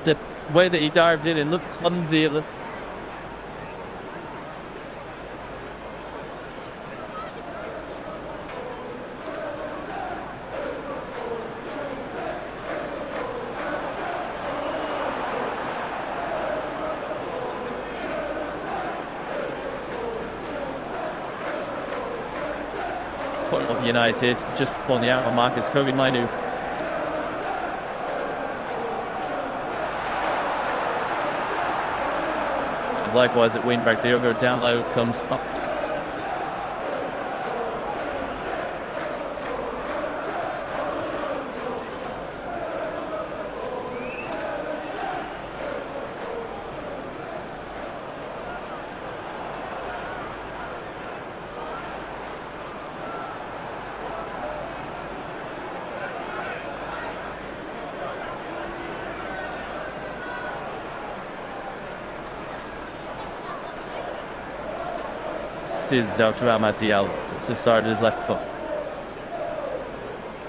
The way that he dived in and looked clumsy. United just before the outer mark. It's Kobe Mainu. And likewise at wingback, Diogo down low comes up. Is Dr. Ahmad Diallo to start his left foot.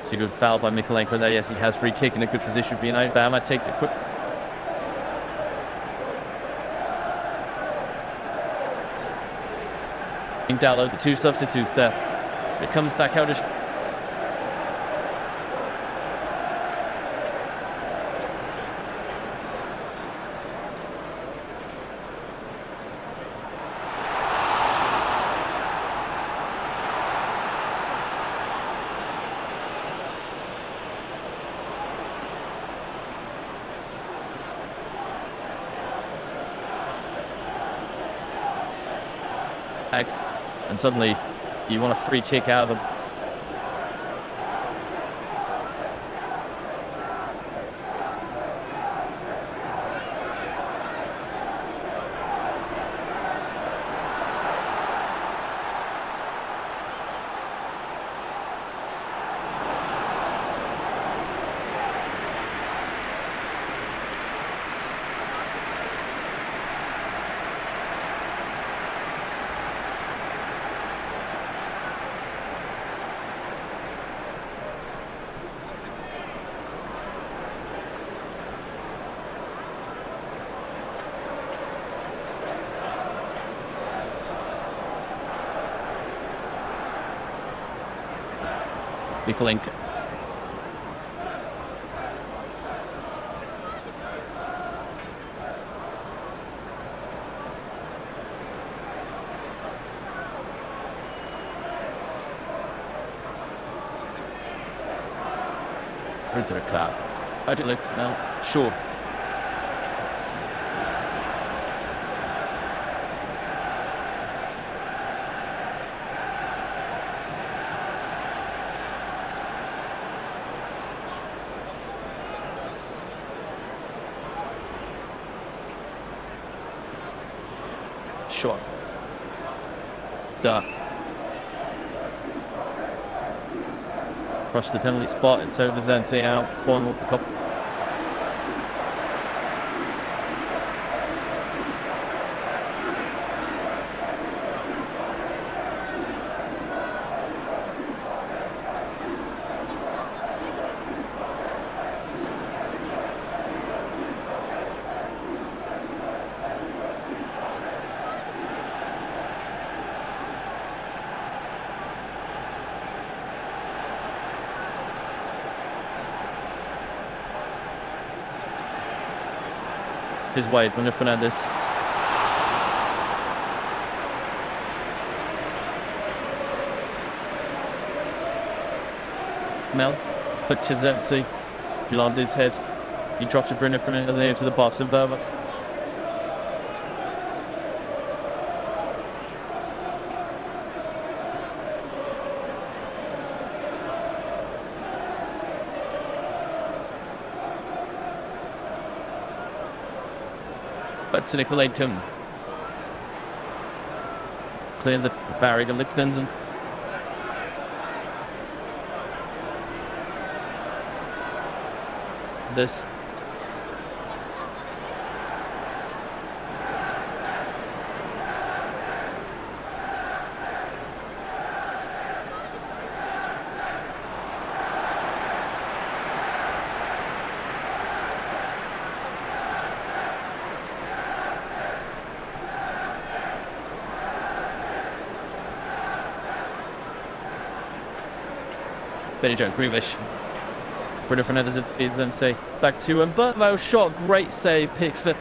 It's a good foul by Mikolenko there. Yes, he has free kick in a good position for United. But Ahmad takes it quick. Diallo, the two substitutes there. It comes back out as and suddenly you want a free kick out of them. Link. Into the cloud. I do it now. Sure. Shot. Duh. Across the penalty spot, it's over Zante out. Formal cup. His wide, Bruno Fernandes Mel for Chizenzi. Beyond his head. He drops a Bruno from there to the box of Berber. But to Nicolai Kim. Clear the Barry to Lichtensen. This. Benny-Joe Grealish. Bruno Fernandes feeds and say back to him. Burmo shot, great save, Pickford.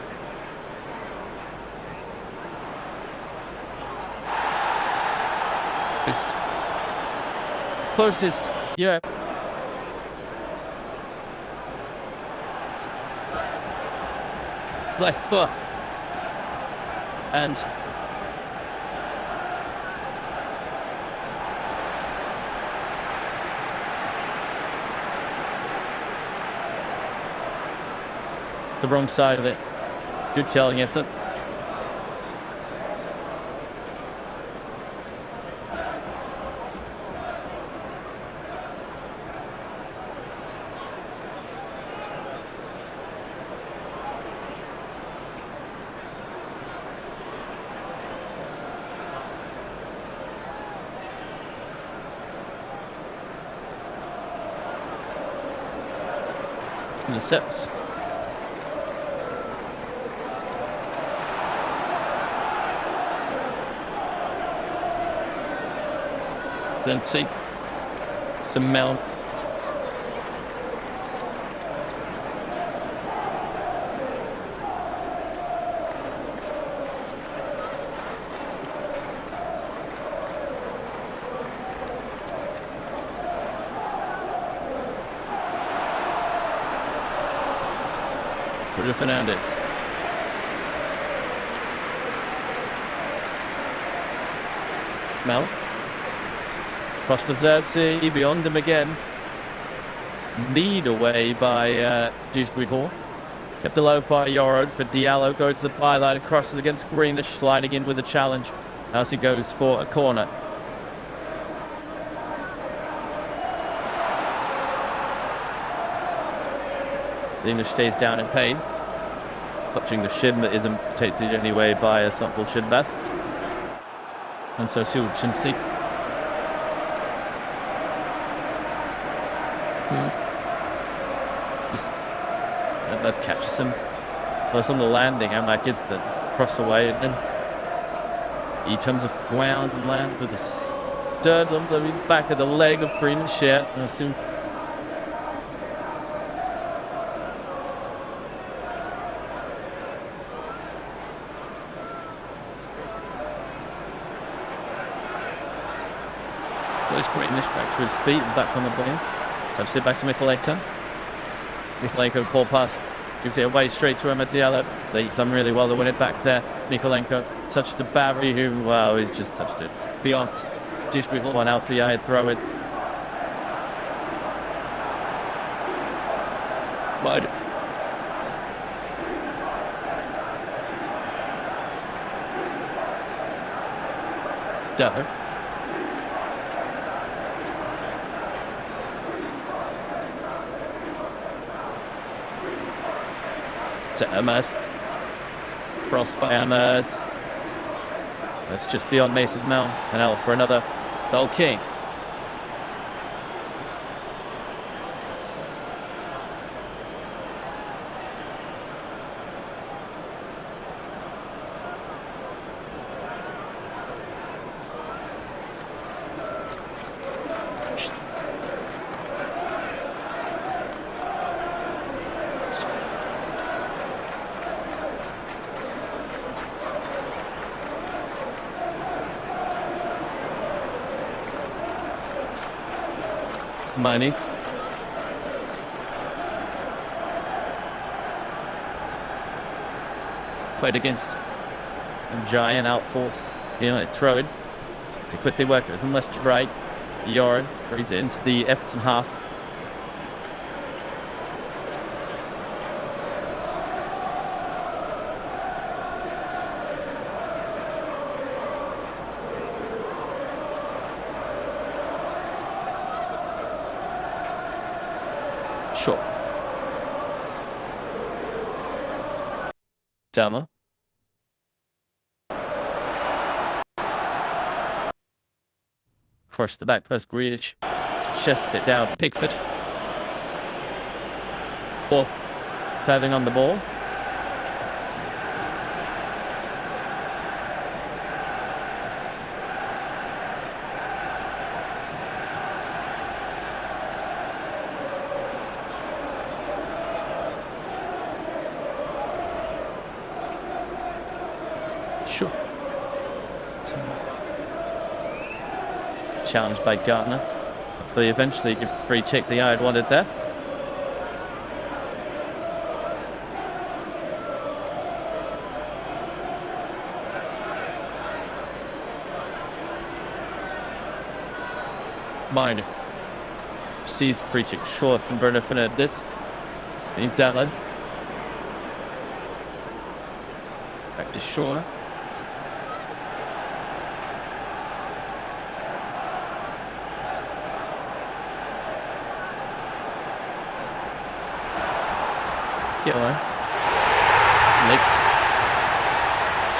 Closest, yeah. Like foot. And the wrong side of it. Good telling effort. And the sets. Then see some Mount. Bruno Fernandes. Mel. Cross for Zerzi, beyond him again. Lead away by Dewsbury Hall. Kept low by Yorod for Diallo. Goes to the byline, crosses against Greenish, sliding in with a challenge as he goes for a corner. The English stays down in pain. Clutching the shin that isn't protected anyway by a supple shin pad. And so too Chimsey. That catches him. Plus on the landing, and that gets the cross away, and then he comes off ground and lands with a stud on the back of the leg of Greenish. Yeah, I assume. There's Greenish back to his feet and back on the ball. So sit back to Michalenko. Michalenko pull pass, gives it away straight to Amad Diallo. They've done really well to win it back there. Michalenko touched to Barry, who, well, he's just touched it. Beyond Dewsbury Hall, one out for Yahid, throw it. Wide. Dubber. To Ahmad. Cross by Ahmad. That's just beyond Mason Mount. And out for another goal kick. Money Played against Giant out for throw it. They quickly work it from left to right. Yoren brings it into the Everton half. Sure. Dama. Force the back post, Grealish chests it down, Pickford. Ball. Diving on the ball. Sure. Challenged by Gardner. Hopefully eventually gives the free kick the eye had wanted there. Minor sees the free kick short from Bruno Fernandes. Dallin. Back to Shaw. Licked.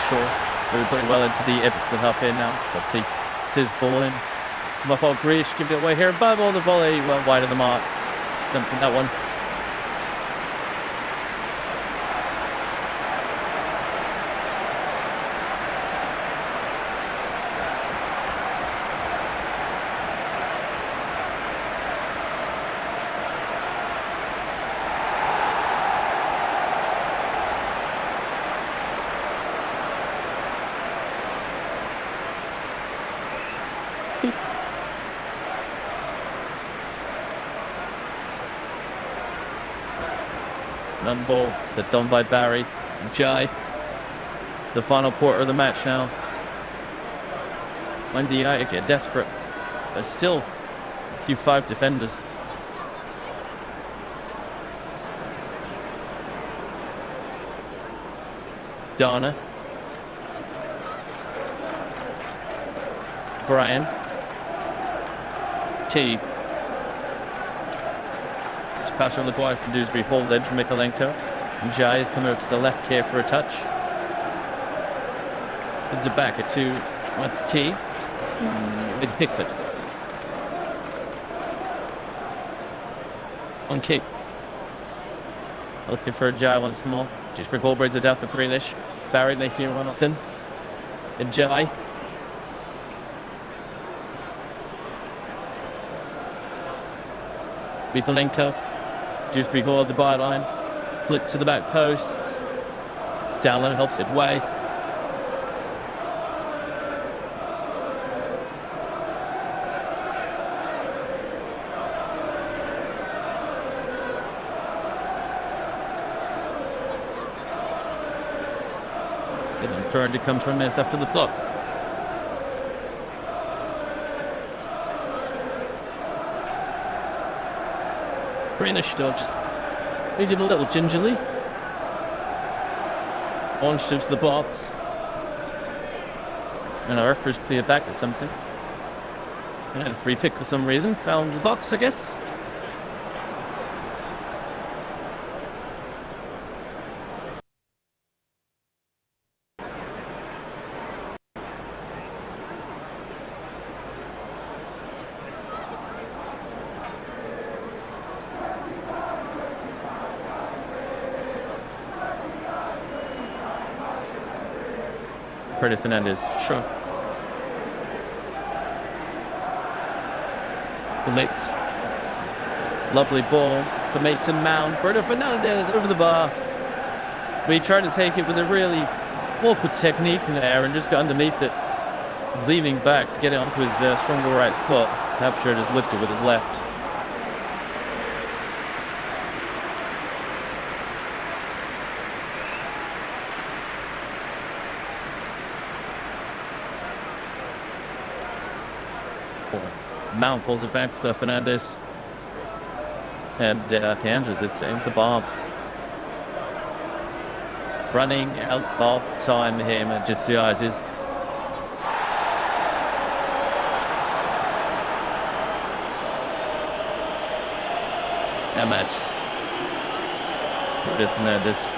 Shaw moving pretty well into the Everton half here now. But his ball in. Come up on Grealish, give it away here. Bad ball, the volley went wide of the mark. Stumped in that one. None ball set done by Barry and Jai. The final quarter of the match now. When the United get desperate, there's still Q5 defenders. Donna. Brian. T. Pass from the boy from Dewsbury, hold edge from Mikolenko. And Jai is coming up to the left here for a touch. It's a back at two with Key. It's Pickford. On Key. Looking for Jai once more. Dewsbury ball brings it down for Grealish. Barry making a run off in. And Jai. Mikolenko. Dewsbury hold the byline, flick to the back posts. Dallin helps it way. And then turn to come from this after the flop. Greenish still just leads him a little gingerly. Launched into the box. And our first clear back or something. And a free pick for some reason. Found the box, I guess. Fernandes, sure. Late. Lovely ball for Mason Mount. Bruno Fernandes over the bar. But he tried to take it with a really awkward technique in there and just got underneath it. Leaning back to get it onto his stronger right foot. Hampshire just whipped it with his left. Mount pulls it back for Fernandez. And Andrews, it's aimed the ball. Running out of time him and just realizes. Ahmed. Fernandez.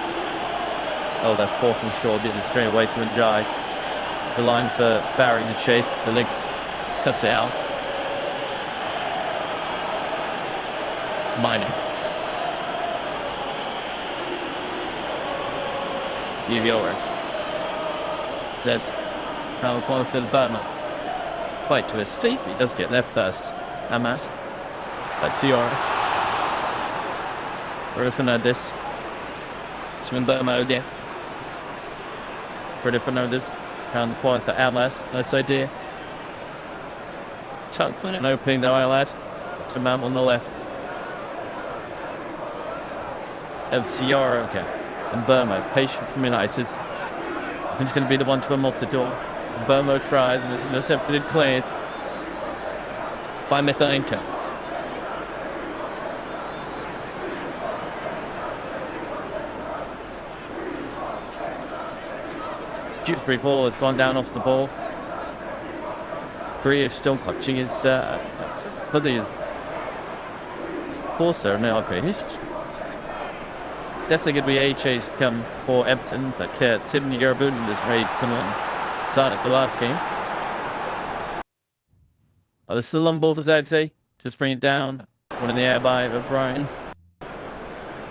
Oh, that's poor from short. Gives it straight away to Njai. The line for Barry to chase. The link cuts it out. Mining. Yuri. Says, now corner for Burma. Quite to his feet, but he does get there first. Ahmad. That's Yuri. Fernandez. Swin Burma again. Pretty Fernandez. Around the corner for Atlas. Nice idea. Tuck for an opening though, I'll add. To Mount on the left. Of Ciara, okay. And Burma, patient from United. He's going to be the one to unlock the door. Burma tries and is intercepted and cleared by Mithalenko. Dewsbury ball has gone down off the ball. Grief still clutching his but his forcer. No, okay. Definitely going to be a chase come for Everton. Sidney Yerbun is ready to come on. Started the last game. Oh, this is a long ball for Zagze. Just bring it down. One in the air by O'Brien.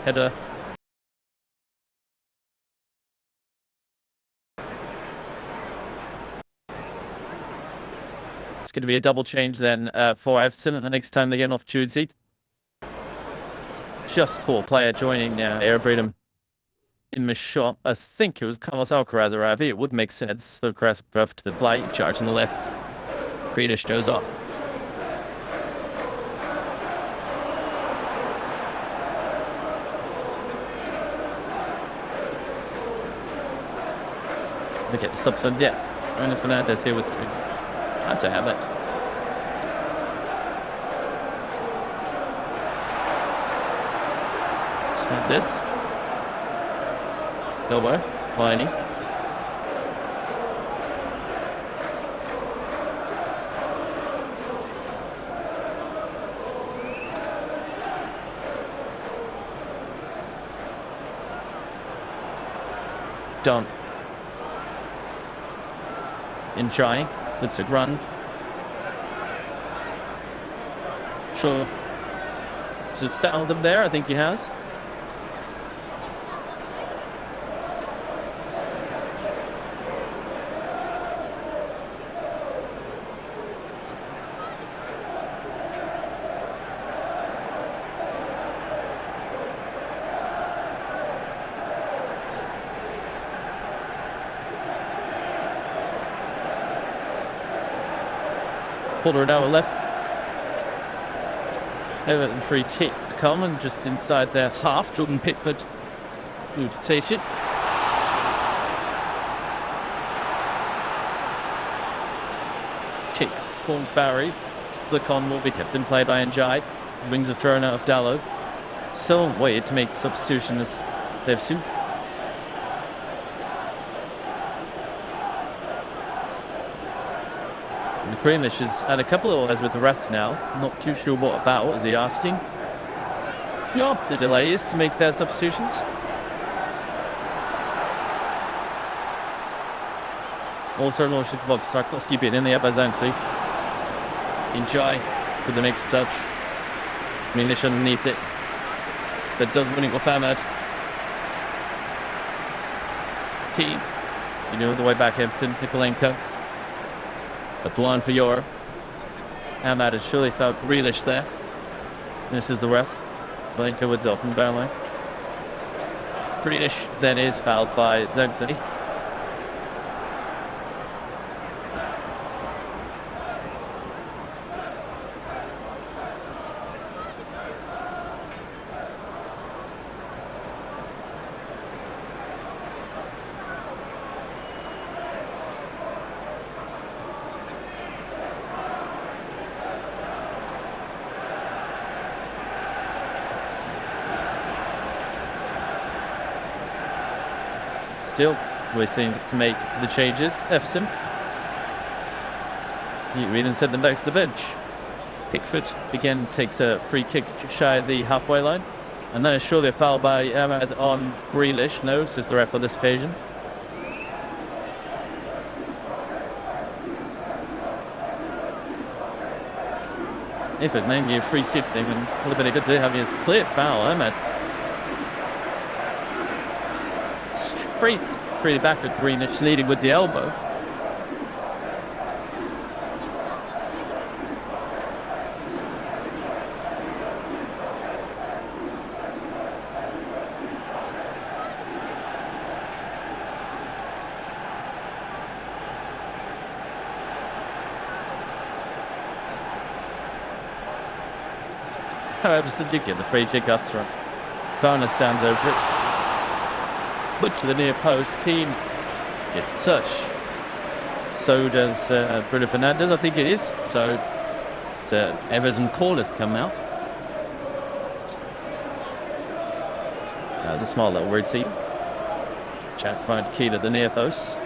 Header. It's going to be a double change then for Everton at the next time they get an opportunity. Just cool player joining Airbraidham in the shot. I think it was Carlos Alcaraz or Ravi. It would make sense. The crest to the flight, charge on the left. Greenish goes up. Look at the subs on depth. Ryan Fernandez here with had to have it. This Nowhere. Pliny. Done. In trying. It's a run. Sure. Has it stalled him there? I think he has. Pulled her down left. Everton free kick to come and just inside their half. Jordan Pickford who to take it. Kick for Barry. Flick on will be kept in play by Njai. Wings have thrown out of Dallo. So weird to make the substitution as they've seen. Greenish has had a couple of orders with the ref now. Not too sure what about. Is he asking? Yeah, the delay is to make their substitutions. Also, Lordship box. Sarkowski being in the upper Zanksi. Njai for the next touch. Greenish underneath it. That does win it with Ahmad. Keane. You know the way back, Everton. Nikolenko. A blind for Euro. Ahmad has surely felt Grealish there. This is the ref. Flanker Woods off from Burnley. Grealish then is fouled by Zogzi. still waiting to make the changes. Efson. We then send them back to the bench. Pickford again takes a free kick shy of the halfway line. And then it's surely a foul by Ahmad on Grealish. No, says the ref on this occasion. If it may be a free kick, then would have been a good day having his clear foul, Ahmad. Free back with Greenish leading with the elbow. However, still did get the free kick off throw. Fowler stands over it. But to the near post, Keane gets a touch. So does Bruno Fernandes, I think it is. So Everton corners come out. That was a small little word seat. Jack find Keane at the near post.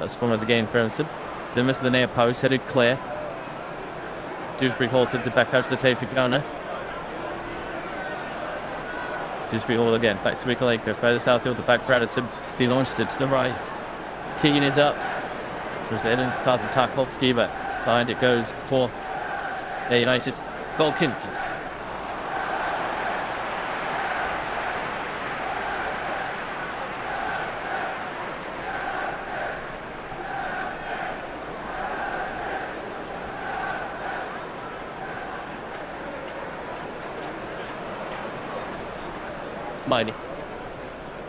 That's one of the game for Everton. They miss the near post, headed clear. Dewsbury Hall sends it back out to the tape for Ghana. Dewsbury Hall again, back to Michael Aker, further southfield, the back for Everton. He launches it to the right. Keane is up. Towards the end of the tackle, Skiba. Behind it goes for a United goal kick. Mighty.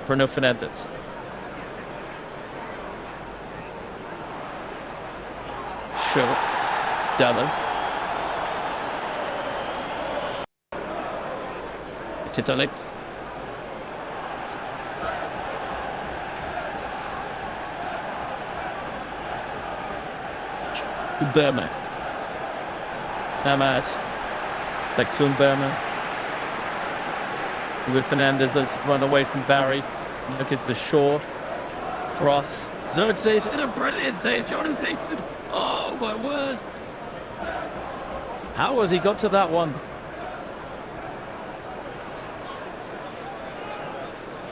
Bruno Fernandes. Shaw. Dallo. Titolix. Burma. Ahmad. Lexun Burma. With Fernandes, let's run away from Barry. Look, it's the Shaw. Cross. Xerxes in a brilliant save. Jordan Pickford. Oh, my word. How has he got to that one?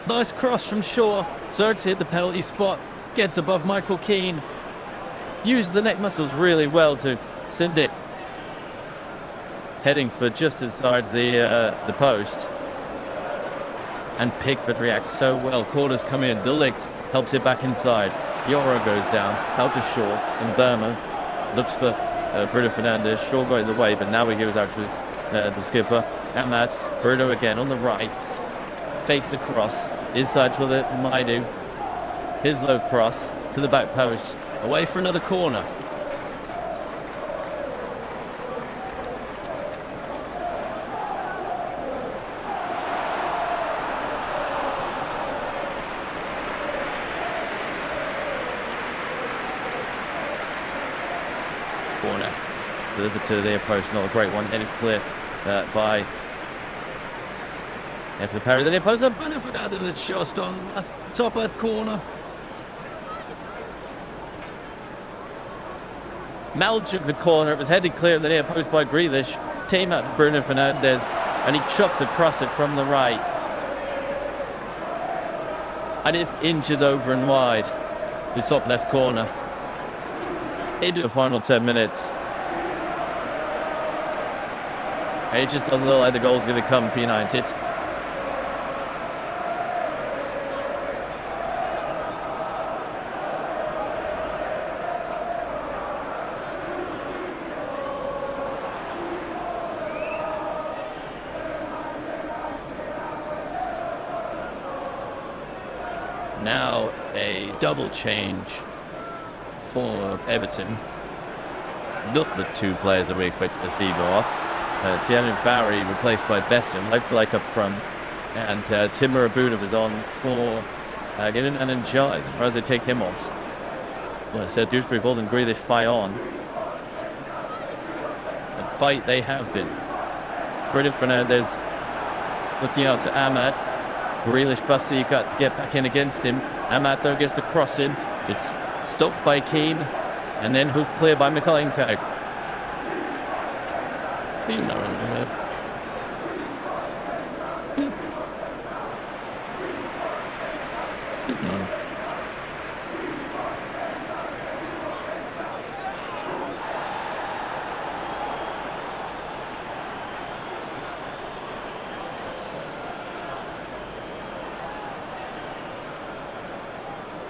Nice cross from Shaw. Xerxes hit the penalty spot. Gets above Michael Keane. Used the neck muscles really well to send it heading for just inside the post. And Pickford reacts so well. Corners come in. Delict helps it back inside. Yoro goes down. Out to Shaw. And Burma looks for Bruno Fernandes. Shaw got in the way, but now he gives out to the skipper. Ahmad. Bruno again on the right. Fakes the cross. Inside for the Maidu. His low cross to the back post. Away for another corner. Corner delivered to the approach, not a great one, headed clear by after the parry. The near post, a benefit out of the shot on top left corner. Malchuk the corner, it was headed clear in the near post by Grealish. Team out Bruno Fernandes, and he chops across it from the right. And it's inches over and wide, the top left corner. Into the final 10 minutes. And it just doesn't look like the goal's going to come for United. Now a double change for Everton. Not the two players that we expect to see go off. Thierry Barry replaced by Besson, like up front. And Timur Abuna was on for getting an energize. As far as they take him off. Well, I said Dewsbury Ball and Grealish fly on. fight they have been. Bruno Fernandes looking out to Ahmad. Grealish busts it, got to get back in against him. Ahmad though gets the cross in. It's stopped by Keane and then hooked clear by Mikalenko.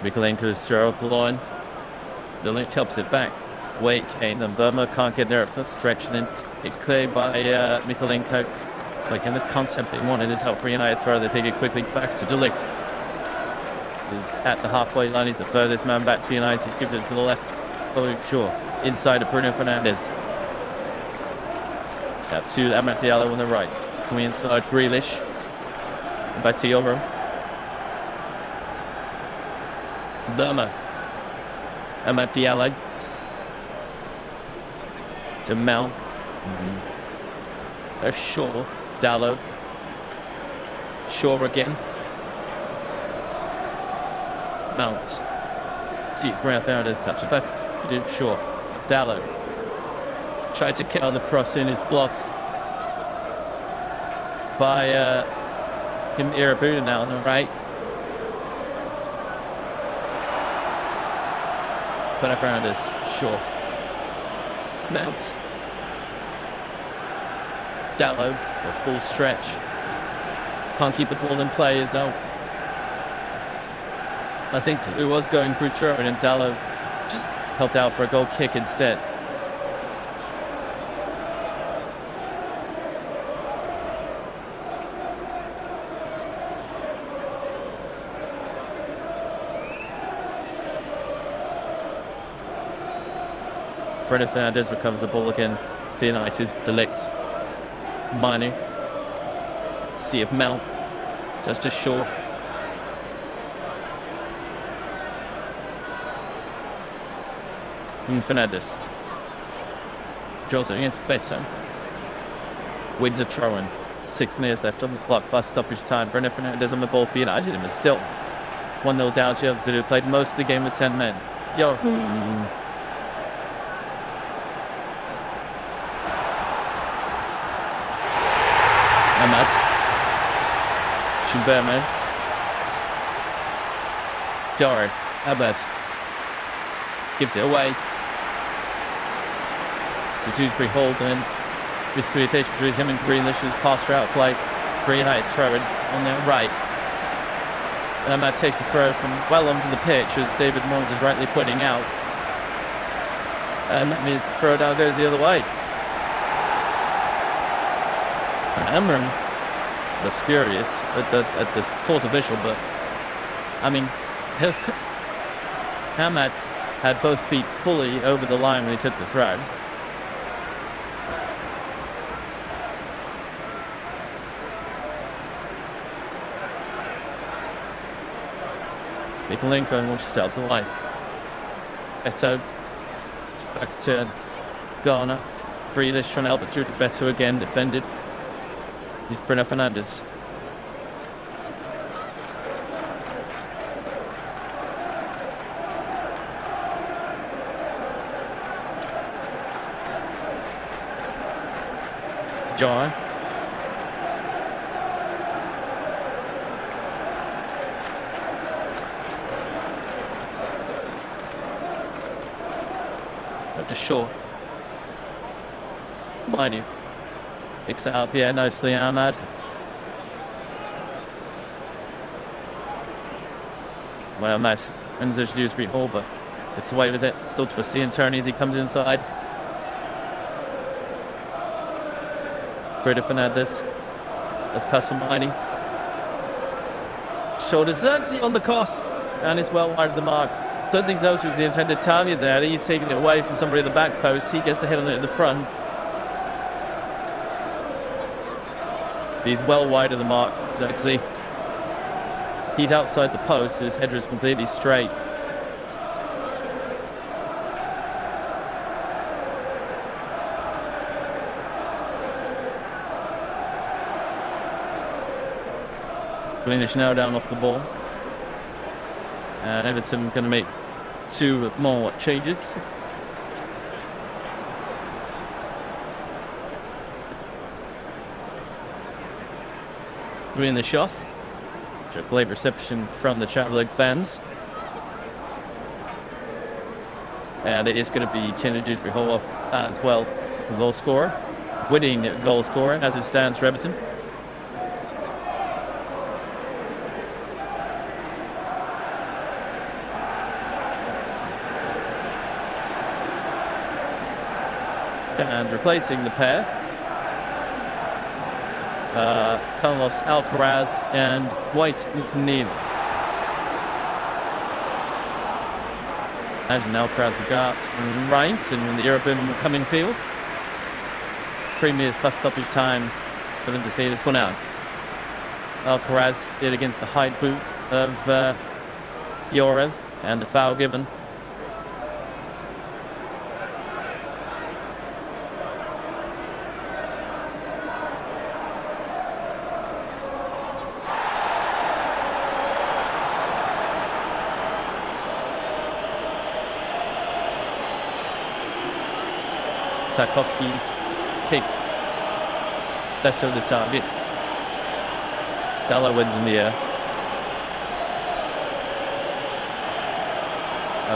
Mikalenko's throw up the line. The link helps it back. Wait, Kane and Burma can't get there. It's stretching in. It cleared by Mikalenko. Like in the concept they wanted is help for United throw. They take it quickly back to De Ligt. He's at the halfway line. He's the furthest man back for United. He gives it to the left. Oh, sure. Inside to Bruno Fernandes. Up to Amad Diallo on the right. Coming inside, Grealish. Back to Yoro. Burma. Amad Diallo. To Mount. There's Shaw. Dallo. Shaw again. Mount. Deep breath out his touch. Back to Shaw. Dallo. Tried to kill the cross in. Is blocked by him Irabuda now on the right. But Fernandes. Shaw. Mount. Dallo, a full stretch. Can't keep the ball in play as well. I think it was going through Trojan and Dallo just helped out for a goal kick instead. Bruno Fernandes recovers the ball again for United's De Ligt. Manu. See if Mount. Just a short. And Fernandes. Draws it against Beto. Wins a throw-in. 6 minutes left on the clock. Plus stoppage time. Bruno Fernandes on the ball for United. And still 1-0 down. Chelsea who played most of the game with 10 men. Yo. Ahmad. Chimberman. Doro. Ahmad. Gives it away. So Dewsbury hold and then miscommunication between him and Grealish who's passed out play. For United throwing on their right. And Ahmad takes a throw from well onto the pitch as David Moyes is rightly putting out. And that means the throw down goes the other way. Amram looks furious at this fourth official, but I mean, Ahmad had both feet fully over the line when he took the throw. Mikalenko wants to start the line. Beto back to Garner. Grealish trying to help it through to Beto again, defended. He's Bruno Fernandes. John. Up to Shaw. Manu. Picks it up, yeah, nicely, Ahmad. Well, Matt ends the Dewsbury Hall, but gets away with it. Still twisty and turning as he comes inside. Bruno Fernandes. Let's pass from Manu. Shoulder Xerxes on the cross, and it's well wide of the mark. Don't think Xerxes was the intended target there. He's taking it away from somebody at the back post. He gets the hit on it in the front. He's well wide of the mark, Xerxes. He's outside the post, his header is completely straight. Greenish now down off the ball. And Everton going to make 2 more changes. Green the shot. Great reception from the PremierLeague fans. And it is going to be Chinna Dewsbury-Hall as well, the goal scorer. Winning goal scorer as it stands for Everton. And replacing the pair, Carlos Alcaraz and White McNeil. Imagine Alcaraz will go out right in the European coming field. 3 minutes plus stoppage time for them to see this one out. Alcaraz did against the high boot of Yorev, and the foul given. Tarkovsky's kick. That's over the target. Dallo wins in the air.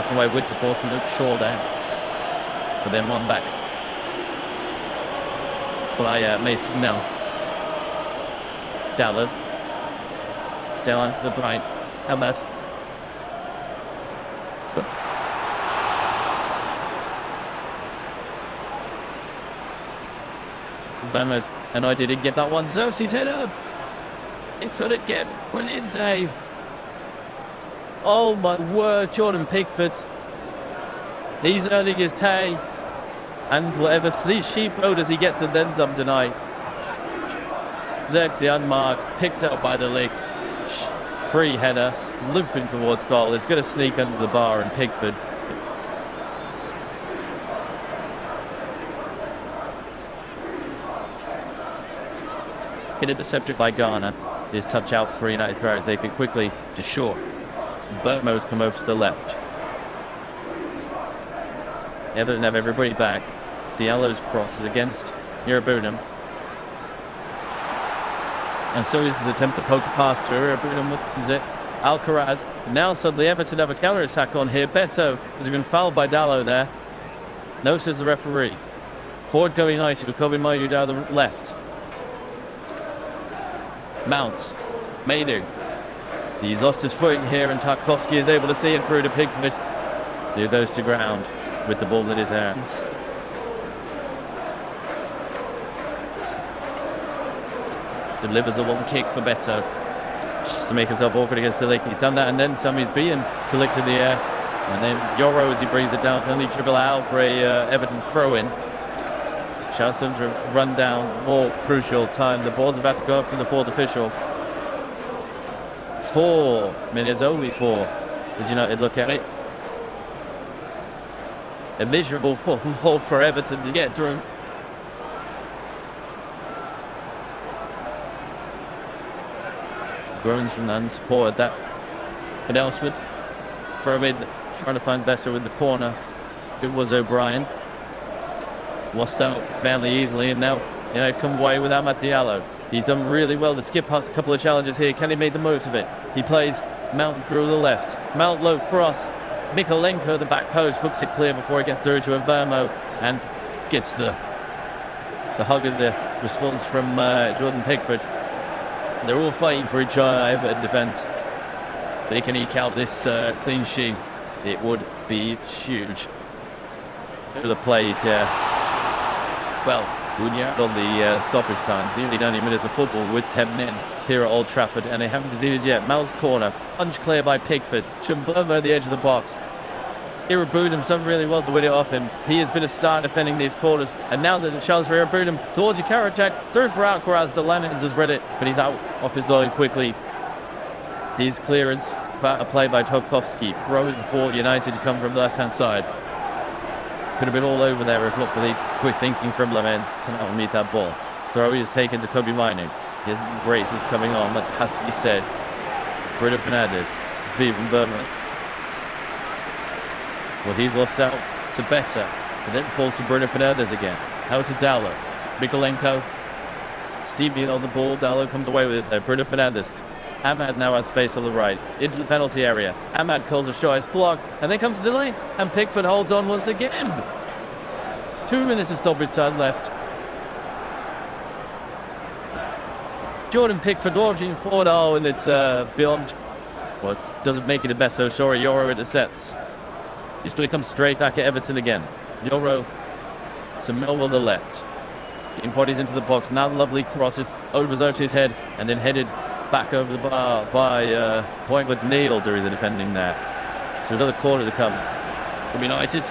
From away with the ball from Luke Shaw down. But then one back by Mason Nell. Dallo. Still on the right. How about? And I didn't get that one. Xerxes header. He couldn't get. Brilliant save. Oh my word, Jordan Pickford. He's earning his pay. And whatever these sheep odors he gets and then some tonight. Xerxes unmarked, picked up by the legs. Free header, looping towards goal. It's going to sneak under the bar, and Pickford. Hit intercepted by Garner. His touch out for United throw. They pick quickly to Shaw. Burmo's come over to the left. Everton have everybody back. Diallo's cross is against Yerabunam. And so is his attempt to poke a pass through. Yerabunam wins it. Alcaraz. Now suddenly Everton have a counter-attack on here. Beto has been fouled by Dallo there. No, says the referee. Forward go United. Kobe Maidu down the left. Mount. Mainu. He's lost his footing here, and Tarkovsky is able to see it through to Pickford, who goes to ground with the ball in his hands. Delivers a one kick for Beto, just to make himself awkward against De Ligt. He's done that, and then some. He's beaten De Ligt in the air, and then Yoro, as he brings it down, can only dribble out for a Everton throw-in. Shouts him to run down. More crucial time. The ball's about to go up from the fourth official. 4 minutes, only 4. Did United look at it? A miserable hole for Everton to get through. Groans from the unsupported that announcement. Throw in, trying to find Besser in the corner. It was O'Brien. Lost out fairly easily, and now come away without Matt Diallo. He's done really well to skip past a couple of challenges here. Can he make the most of it? He plays Mount through the left. Mount low cross. Mikolenko, the back post, hooks it clear before it gets through to Vermo, and gets the hug of the response from Jordan Pickford. They're all fighting for each other in defence. If they can eke out this clean sheet, it would be huge. The play to Bunyard on the stoppage times. Nearly 90 minutes of football with 10 men here at Old Trafford, and they haven't did it yet. Mal's corner, punch clear by Pickford. Chumbumba at the edge of the box. Irabunam's done really well to win it off him. He has been a star defending these corners, and now the challenge for Irabunam towards Karajak, through for Alcaraz. The Lannings has read it, but he's out off his line quickly. His clearance, a play by Tarkovsky, throwing for United to come from the left-hand side. Could have been all over there if not for the quick thinking from Lamens. Cannot meet that ball. Throw is taken to Kobe Mainu. He hasn't been great since coming on, that has to be said. Bruno Fernandes, Steven Bergman. Well, he's lost out to Better, but then falls to Bruno Fernandes again. Now to Dallo. Mikolenko. Stevie on the ball. Dallo comes away with it there. Bruno Fernandes. Ahmad now has space on the right. Into the penalty area. Ahmad calls a shot. It's blocked. And then comes to the lanes. And Pickford holds on once again. 2 minutes of stoppage time left. Jordan Pickford launching forward. Oh, and it's beyond. Well, doesn't make it a best. So sorry, Euro intercepts. He's going to come straight back at Everton again. Euro to Millwall on the left. Getting bodies into the box. Now lovely crosses over Zoti's head and then headed back over the bar by Point with Neil during the defending there. So another corner to come from United.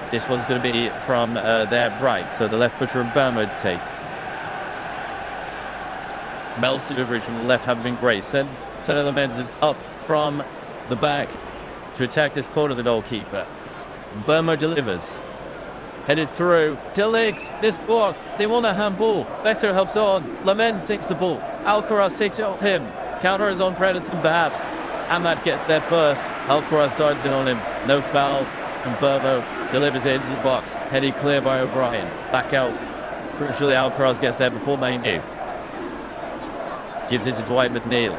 This one's going to be from their right. So the left footer and Burma take. Mel's delivery from the left haven't been great. Senna Mendes is up from the back to attack this corner, the goalkeeper. Burma delivers. Headed through. Delegs, this box. They want a handball. Better helps on. Lamens takes the ball. Alcaraz takes it off him. Counter is on Predator perhaps. Ahmad gets there first. Alcaraz dives in on him. No foul. And Burbo delivers it into the box. Headed clear by O'Brien. Back out. Crucially, Alcaraz gets there before Mainu. Gives it to Dwight McNeil.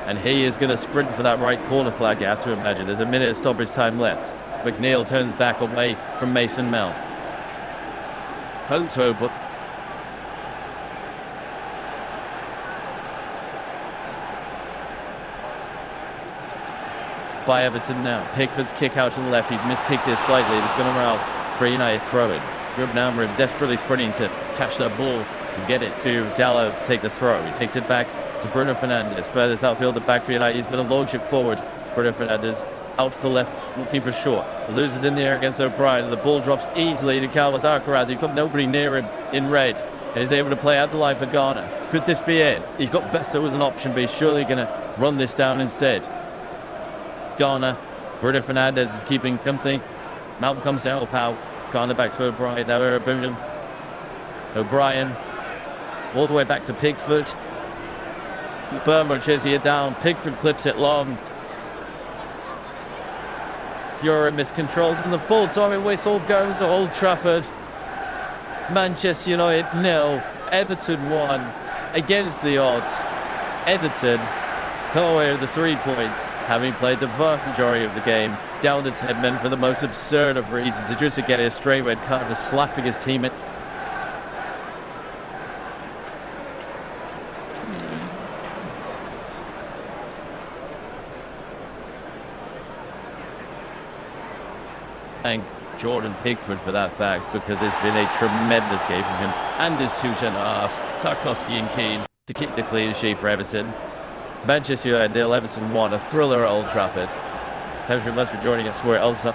And he is going to sprint for that right corner flag, you have to imagine. There's a minute of stoppage time left. McNeil turns back away from Mason Mel. Hoto, but by Everton now. Pickford's kick out to the left. He's miskicked this slightly. It's going to route for United throw-in. Ruben Amorim desperately sprinting to catch that ball and get it to Dallo to take the throw. He takes it back to Bruno Fernandes. Furthest outfield, the back for United. He's going to launch it forward. Bruno Fernandes out to the left, looking for short. Loses in the air against O'Brien. The ball drops easily to Carlos Alcaraz. He's got nobody near him in red. And he's able to play out the line for Ghana. Could this be it? He's got Beto as an option, but he's surely going to run this down instead. Ghana. Bruno Fernandes is keeping company. Mount comes down. Powell. Ghana back to O'Brien. Now O'Brien. All the way back to Pickford. Burma chases it down. Pickford clips it long. Euro miscontrols, and the full time whistle goes to Old Trafford. Manchester United 0, Everton 1 against the odds. Everton come away with the 3 points, having played the vast majority of the game down to 10 men for the most absurd of reasons. Just to get a straight red card for slapping his teammate. Thank Jordan Pickford for that fact, because it's been a tremendous game from him and his two centre-halves, Tarkowski and Keane, to keep the clean sheet for Everton. Manchester United 0, Everton 1, a thriller at Old Trafford. Thanks very much for joining us. We're also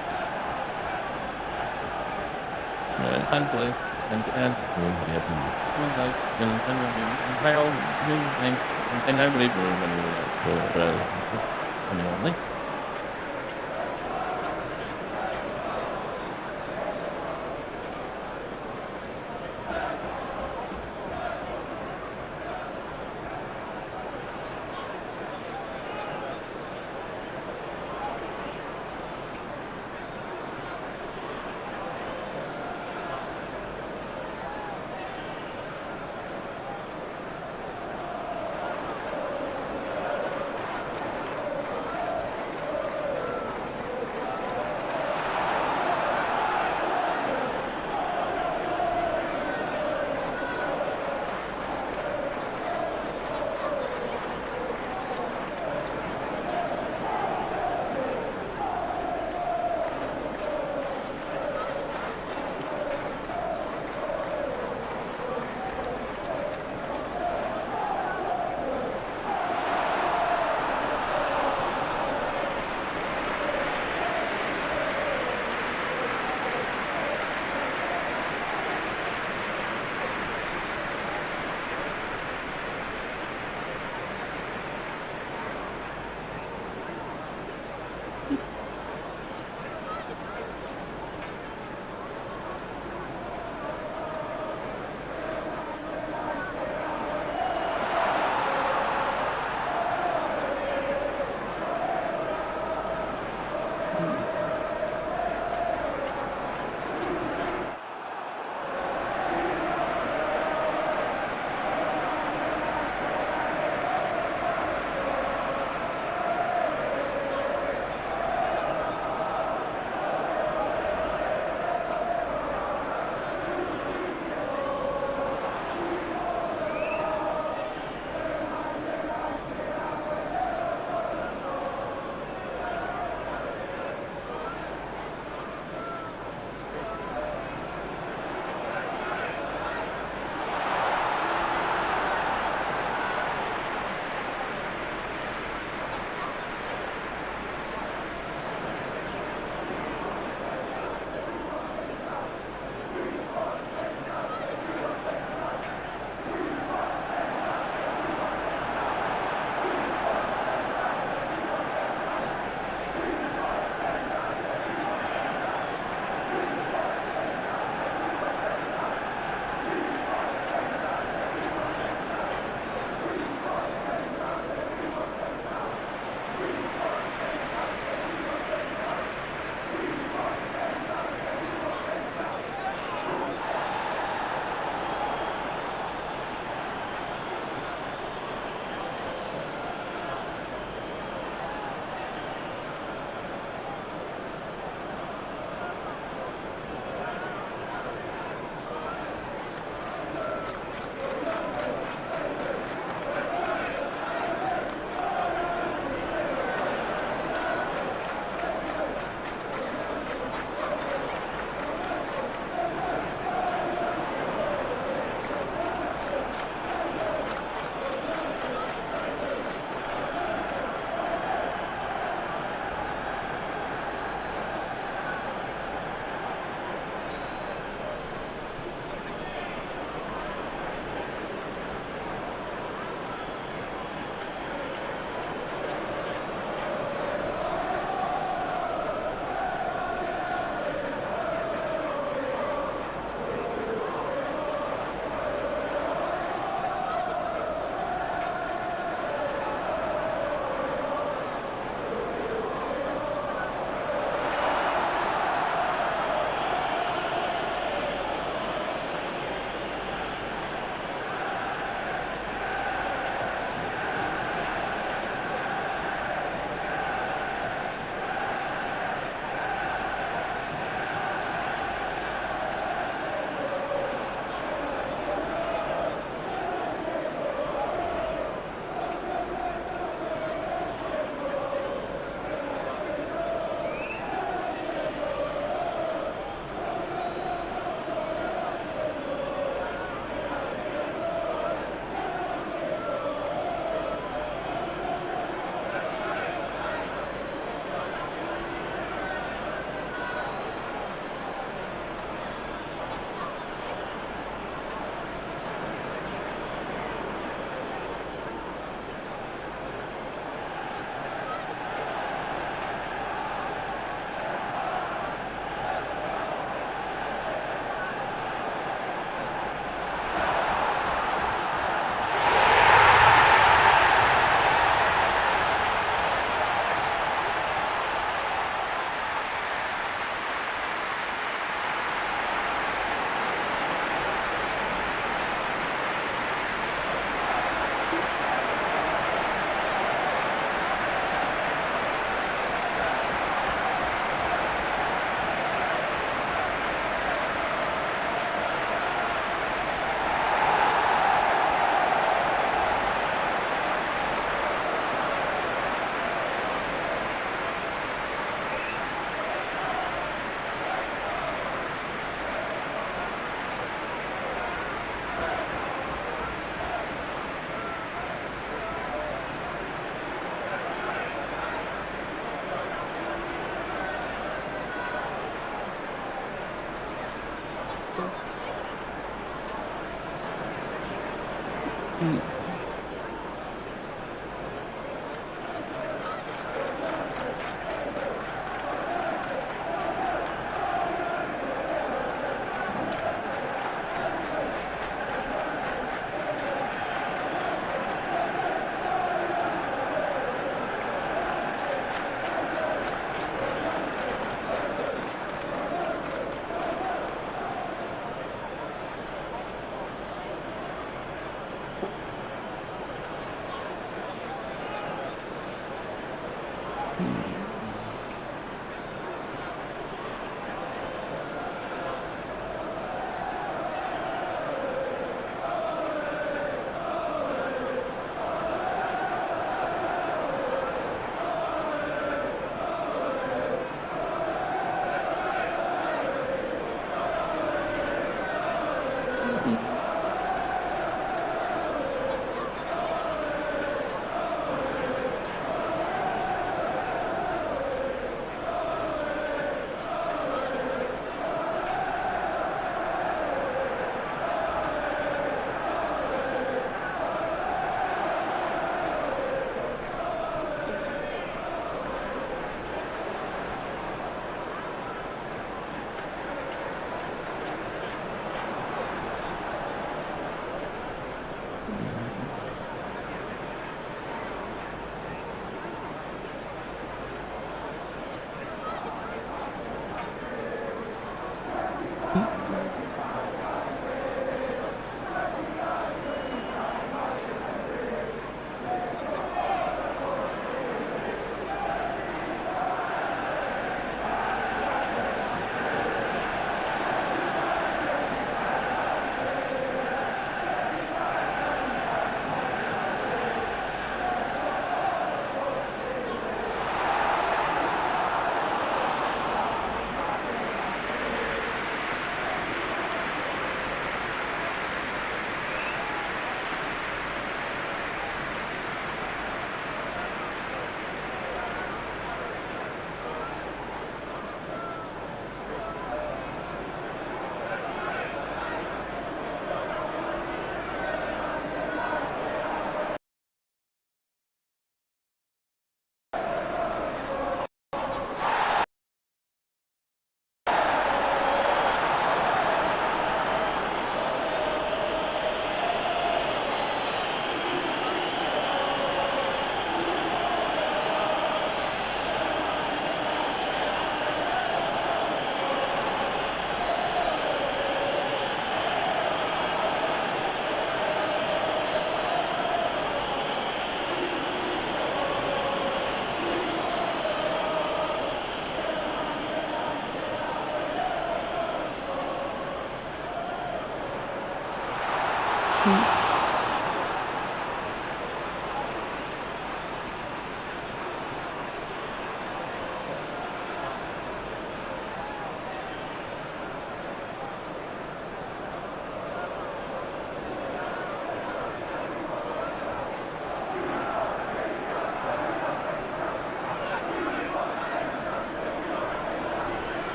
Mm.